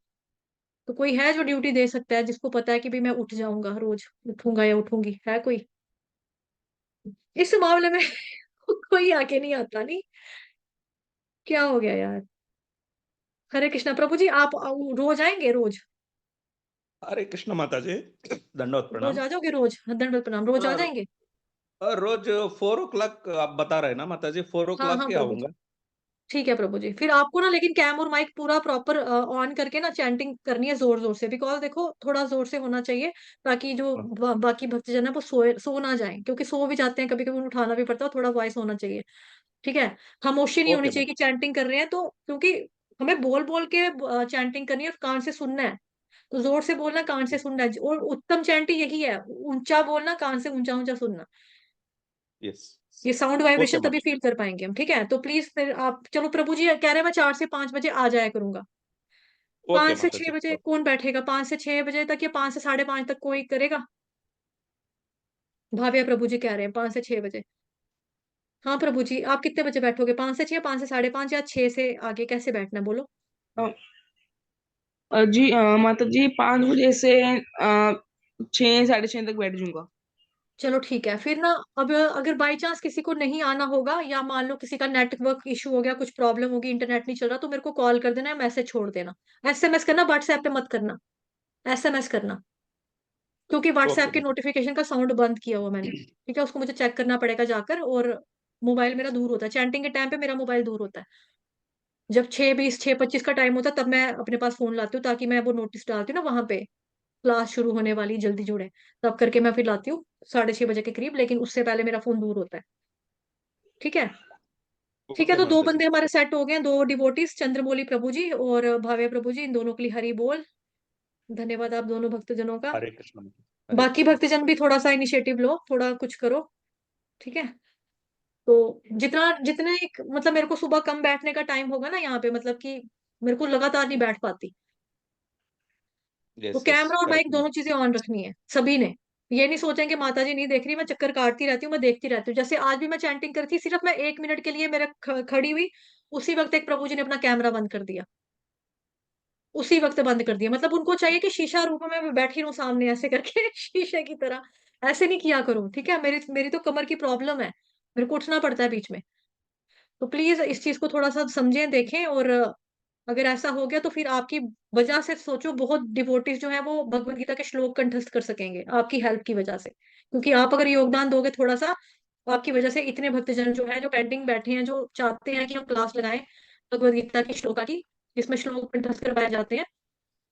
तो कोई है जो ड्यूटी दे सकता है, जिसको पता है कि भी मैं उठ जाऊंगा रोज, उठूंगा या उठूंगी, है कोई इस मामले में? कोई आके नहीं आता, नहीं? क्या हो गया यार? हरे कृष्णा प्रभु जी, आप रोज आएंगे? रोज हरे कृष्ण माता जी, दंडवत रोज प्रणाम। आ जाओगे? रोज दंडवत प्रणाम, रोज आ और जाएंगे? रोज 4 o'clock आप बता रहे हैं ना माता जी, 4 हाँ o'clock हाँ ही प्रभु जी, आऊंगा। ठीक है प्रभु जी। फिर आपको ना लेकिन कैम और माइक पूरा प्रॉपर ऑन करके ना चैंटिंग करनी है जोर जोर से, बिकॉज देखो थोड़ा जोर से होना चाहिए, ताकि जो बाकी भक्तजन है वो सो ना जाए, क्योंकि सो भी जाते हैं कभी कभी, उन्हें उठाना भी पड़ता है, थोड़ा वॉइस होना चाहिए, ठीक है। खामोशी नहीं होनी ओके चाहिए माता। कि चैंटिंग कर रहे हैं तो, क्योंकि हमें बोल बोल के चैंटिंग करनी है और कान से सुनना है। तो जोर से बोलना, कान से सुनना है, और उत्तम चैंटिंग यही है, ऊंचा बोलना, कान से ऊंचा ऊंचा सुनना। यस। ये साउंड ओके वाइब्रेशन तभी माता। फील कर पाएंगे हम, ठीक है। तो प्लीज फिर आप, चलो प्रभु जी कह रहे हैं मैं 4 से 5 बजे आ जाया करूंगा। ओके पांच से माता छह जी। बजे कौन बैठेगा? 5 से 6 बजे तक या 5 से 5:30 तक कोई करेगा? भाव्या प्रभु जी कह रहे हैं 5 से 6 बजे। हाँ प्रभु जी, आप कितने बजे बैठोगे? 5 से 6, 5 से 5:30 या 6 से आगे कैसे बैठना है, बोलो। जी माता जी 5 बजे से 6 साढ़े 6 तक बैठ जाऊंगा। चलो ठीक है फिर ना। अब अगर बाई चांस किसी को नहीं आना होगा, या मान लो किसी का नेटवर्क इशू हो गया, कुछ प्रॉब्लम होगी, इंटरनेट नहीं चल रहा, तो मेरे को कॉल कर देना, मैसेज छोड़ देना। एसएमएस करना, व्हाट्सएप पे मत करना, एसएमएस करना, क्योंकि व्हाट्सएप ओके के माता। नोटिफिकेशन का साउंड बंद किया हुआ मैंने, ठीक है। उसको मुझे चेक करना पड़ेगा जाकर, और मोबाइल मेरा दूर होता है चैंटिंग के टाइम पे, मेरा मोबाइल दूर होता है। जब 6:20 6:25 का टाइम होता है तब मैं अपने पास फोन लाती हूँ, ताकि मैं वो नोटिस डालती हूँ ना वहां पे, क्लास शुरू होने वाली, जल्दी जुड़े, तब करके मैं फिर लाती हूँ 6:30 बजे के करीब, लेकिन उससे पहले मेरा फोन दूर होता है, ठीक है। ठीक है, ओके तो दो माता जी। बंदे हमारे सेट हो गए हैं, दो डिवोटीज, चंद्रमौली प्रभु जी और भाव्य प्रभु जी, इन दोनों के लिए हरि बोल। धन्यवाद आप दोनों भक्तजनों का। हरे कृष्ण माता। हरे बाकी कृष्ण। भक्तजन भी थोड़ा सा इनिशिएटिव लो, थोड़ा कुछ करो, ठीक है। तो जितना जितने एक मतलब मेरे को सुबह कम बैठने का टाइम होगा ना यहाँ पे, मतलब कि मेरे को लगातार नहीं बैठ पाती, तो यस यस, कैमरा और माइक करेक्ट दोनों माता। चीजें ऑन रखनी है सभी ने। ये नहीं सोचेंगे माता जी नहीं देख रही, मैं चक्कर काटती रहती हूँ, मैं देखती रहती हूँ। जैसे आज भी मैं चैंटिंग कर थी, सिर्फ मैं 1 मिनट के लिए मेरे खड़ी हुई, उसी वक्त एक प्रभु जी ने अपना कैमरा बंद कर दिया, उसी वक्त बंद कर दिया। मतलब उनको चाहिए कि शीशा रूप में मैं बैठी रहूं सामने ऐसे करके शीशे की तरह। ऐसे नहीं किया करूं, ठीक है। मेरी मेरी तो कमर की प्रॉब्लम है, मेरे को उठना पड़ता है बीच में। तो प्लीज इस चीज को थोड़ा सा समझें, देखें, और अगर ऐसा हो गया तो फिर आपकी वजह से सोचो बहुत डिवोटीज जो है वो भगवत गीता के श्लोक कंठस्थ कर सकेंगे आपकी हेल्प की वजह से, क्योंकि आप अगर योगदान दोगे थोड़ा सा, तो आपकी वजह से इतने भक्तजन जो है, जो पेंडिंग बैठे हैं, जो चाहते हैं कि हम क्लास लगाएं भगवत गीता की श्लोका की, जिसमें श्लोक कंठस्थ करवाए जाते हैं,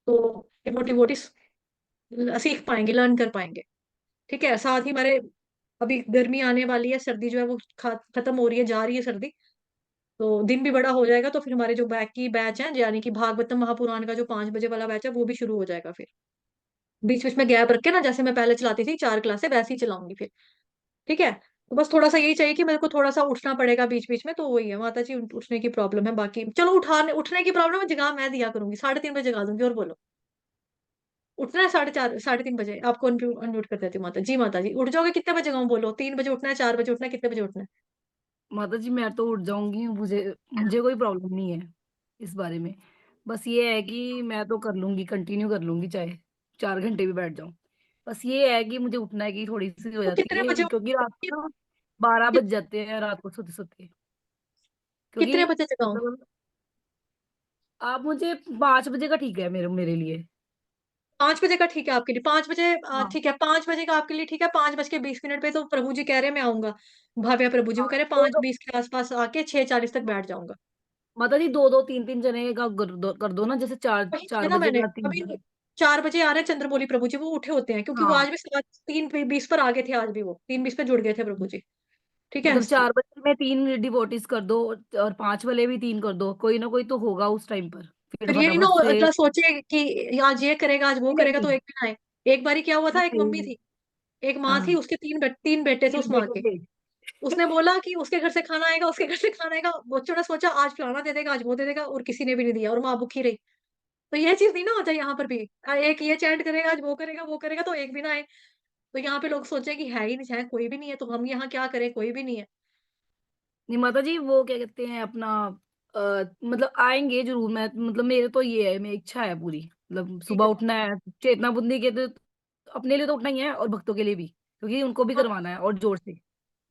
तो वो डिवोटीज सीख पाएंगे, लर्न कर पाएंगे, ठीक है। साथ ही हमारे अभी गर्मी आने वाली है, सर्दी जो है वो खत्म हो रही है, जा रही है सर्दी, तो दिन भी बड़ा हो जाएगा, तो फिर हमारे जो बैक की बैच है, यानी कि भागवतम महापुराण का जो 5 बजे वाला बैच है, वो भी शुरू हो जाएगा फिर। बीच बीच में गैप रख के ना, जैसे मैं पहले चलाती थी 4 क्लासें, वैसे ही चलाऊंगी फिर, ठीक है। तो बस थोड़ा सा यही चाहिए कि मेरे को थोड़ा सा उठना पड़ेगा बीच बीच में, तो वही है माता जी, उठने की प्रॉब्लम है। बाकी चलो, उठने की प्रॉब्लम है, जगह मैं दिया करूंगी, 3:30 बजे जगा दूंगी। और बोलो, उठना है 4:30 3:30 बजे? आपको अनम्यूट कर देती हूँ माता जी। माता जी उठ जाओगे? कितने बजे गाऊँ? बोलो, 3 बजे उठना है, 4 बजे उठना है, कितने बजे उठना है? माता जी मैं तो उठ जाऊंगी, मुझे मुझे कोई प्रॉब्लम नहीं है इस बारे में। बस ये है कि मैं तो कर लूंगी, कंटिन्यू कर लूंगी, चाहे 4 घंटे भी बैठ जाऊं। बस ये है कि मुझे उठने की थोड़ी सी हो तो जाती कितने बजे है, क्योंकि रात को ना 12 बज जाते हैं रात को सोते सोते। क्योंकि कितने बजे जगाऊं? मतलब आप मुझे 5 बजे का ठीक है मेरे मेरे लिए। 5 बजे का ठीक है आपके लिए? 5 बजे हाँ ठीक है, 5 बजे का आपके लिए ठीक है। 5:20 पे तो प्रभु जी कह रहे हैं मैं आऊंगा, भाव्या प्रभु जी वो हाँ, कह रहे हैं दो पांच दो बीस के आसपास आके 6:40 तक बैठ जाऊंगा। माता जी, दो दो तीन तीन जने का कर दो ना, जैसे चार वही चार किया ना बजे मैंने का अभी। 3 बजे। 4 बजे आ रहे हैं चंद्रमौली प्रभु जी, वो उठे होते हैं, क्योंकि वो हाँ आज भी 3:20 पर आ गए थे, आज भी वो 3:20 पे जुड़ गए थे प्रभु जी, ठीक है। मतलब 4 बजे में 3 डिवोटीज कर दो, और 5 वाले भी 3 कर दो, कोई ना कोई तो होगा उस टाइम पर, फिर फिर ये नहीं ना फटाफट से। अगला सोचे कि आज ये करेगा, आज वो नहीं करेगा, तो नहीं एक दिन आए। एक बारी क्या हुआ था, एक मम्मी नहीं, थी, एक माँ थी, हाँ उसके तीन बेटे थे 3 उस माँ बेटे के, थे, उसने बोला कि उसके घर से खाना आएगा, उसके घर से खाना आएगा। बच्चों ने सोचा आज फलाना दे देगा, आज वो दे देगा, और किसी ने भी नहीं दिया और माँ भूखी रही। तो ये चीज नहीं ना होता यहाँ पर भी। एक ये चैंट करेगा, आज वो करेगा तो एक भी ना आए। तो यहाँ पे लोग सोचे कि है ही नहीं, चाहे कोई भी नहीं है, तो हम यहाँ क्या करें, कोई भी नहीं है। नहीं माता जी, वो क्या कहते हैं अपना मतलब आएँगे ज़रूर। मैं मतलब मेरे तो ये है, मेरी इच्छा है पूरी। मतलब ठीक सुबह है। उठना है, चेतना बुंदी के तो अपने लिए तो उठना ही है और भक्तों के लिए भी, क्योंकि उनको भी हाँ, करवाना है और ज़ोर से।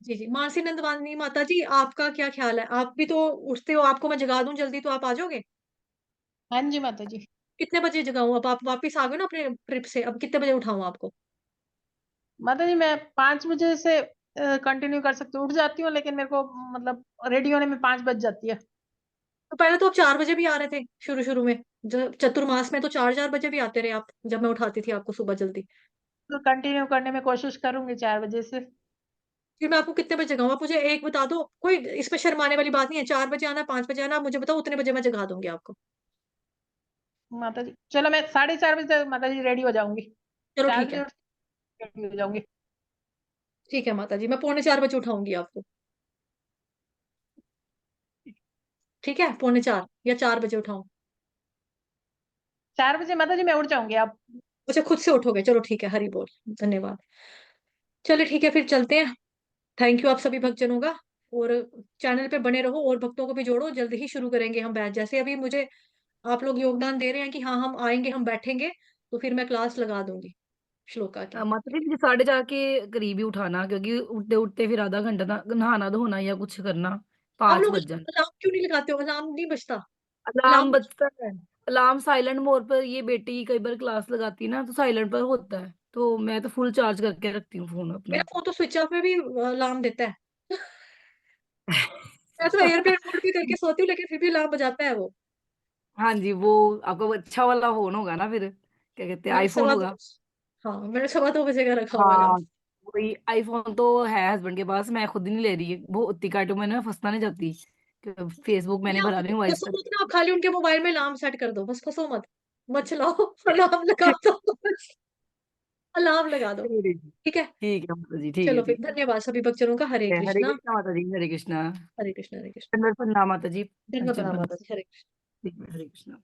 जी जी, मानसी नंदवानी माता जी, आपका क्या ख्याल है? आप भी तो उठते हो, आपको मैं जगा दूं जल्दी तो आप आ जाओगे? हाँ जी माता जी। कितने बजे जगाऊं? अब आप वापिस आ गए ना अपने ट्रिप से, अब कितने बजे उठाऊं आपको? माता जी मैं 5 बजे से कंटिन्यू कर सकती हूँ, उठ जाती हूँ, लेकिन मेरे को मतलब रेडी होने में 5 बज जाती है। तो पहले तो आप 4 बजे भी आ रहे थे शुरू शुरू में, जब चतुर्मास में तो 4-4 बजे भी आते रहे आप, जब मैं उठाती थी आपको सुबह जल्दी। तो कंटिन्यू करने में कोशिश करूंगी 4 बजे से। फिर मैं आपको कितने बजे जगाऊं? आप मुझे एक बता दो, कोई इसमें शर्माने वाली बात नहीं है। 4 बजे आना, 5 बजे आना, आप मुझे बताओ, उतने बजे मैं जगा दूंगी आपको। माता जी चलो, मैं 4:30 बजे तक माता जी रेडी हो जाऊंगी। चलो चार ठीक बजे है। उठ रेडी हो जाऊंगी। ठीक है माता जी, मैं 3:45 उठाऊंगी आपको। ठीक है, 3:45 या 4 बजे उठाऊं? 4 बजे माता जी मैं उठ जाऊंगी। आप अच्छा, खुद से उठोगे? चलो ठीक है, हरी बोल, धन्यवाद। चलो ठीक है, फिर चलते हैं। थैंक यू आप सभी भक्तजनों का। और चैनल पे बने रहो और भक्तों को भी जोड़ो, जल्दी ही शुरू करेंगे हम बैच। जैसे अभी मुझे आप लोग योगदान दे रहे हैं कि हाँ हम आएंगे, हम बैठेंगे, तो फिर मैं क्लास लगा दूंगी श्लोका की। माता जी मुझे 4:30 के करीब ही उठाना, क्योंकि उठते-उठते फिर आधा घंटा ना नहाना-धोना या कुछ करना, आप 5 लोग बज जाना। अलार्म क्यों नहीं लगाते हो? अलार्म नहीं बजता? अलार्म अलार्म, बजता है, अलार्म साइलेंट मोड पर, ये बेटी कई बार क्लास लगाती है ना तो साइलेंट पर होता है, तो मैं तो फुल चार्ज करके रखती हूँ फ़ोन मेरा अपना। फोन तो स्विच ऑफ में भी अलार्म देता है। मैं तो एयरप्लेन मोड पे करके सोती हूँ, लेकिन फिर भी अलार्म बजाता है वो। हाँ जी, वो आपका वो अच्छा वाला फ़ोन होगा ना फिर, क्या कहते हैं मैंने आईफ़ोन सवा दो होगा। हाँ, मैंने 2:15 का रखा हुआ है अलार्म। हाँ, वही आईफ़ोन तो है हस्बैंड के पास, मैं खुद ही नहीं ले रही। वो इतनी कार्टून में ना फँसना नहीं चाहती, फेसबुक नहीं, मैंने आप भरा नहीं हुआ फंसो इसका। मत ना, आप खाली उनके मोबाइल में अलार्म सेट कर दो, बस फंसो मत। मत चलाओ, अलार्म लगा दो, अलार्म लगा दो। ठीक है। ठीक है माता जी, ठीक है, चलो फिर, ठीक है। धन्यवाद सभी भक्तजनों का। हरे हरे कृष्णा। कृष्णा माता जी, हरे कृष्णा। हरे कृष्णा, हरे कृष्णा। दंडवत प्रणाम माता जी। धन्यवाद पंचम प्रणाम। माता जी, हरे कृष्णा। ठीक है, हरे कृष्णा।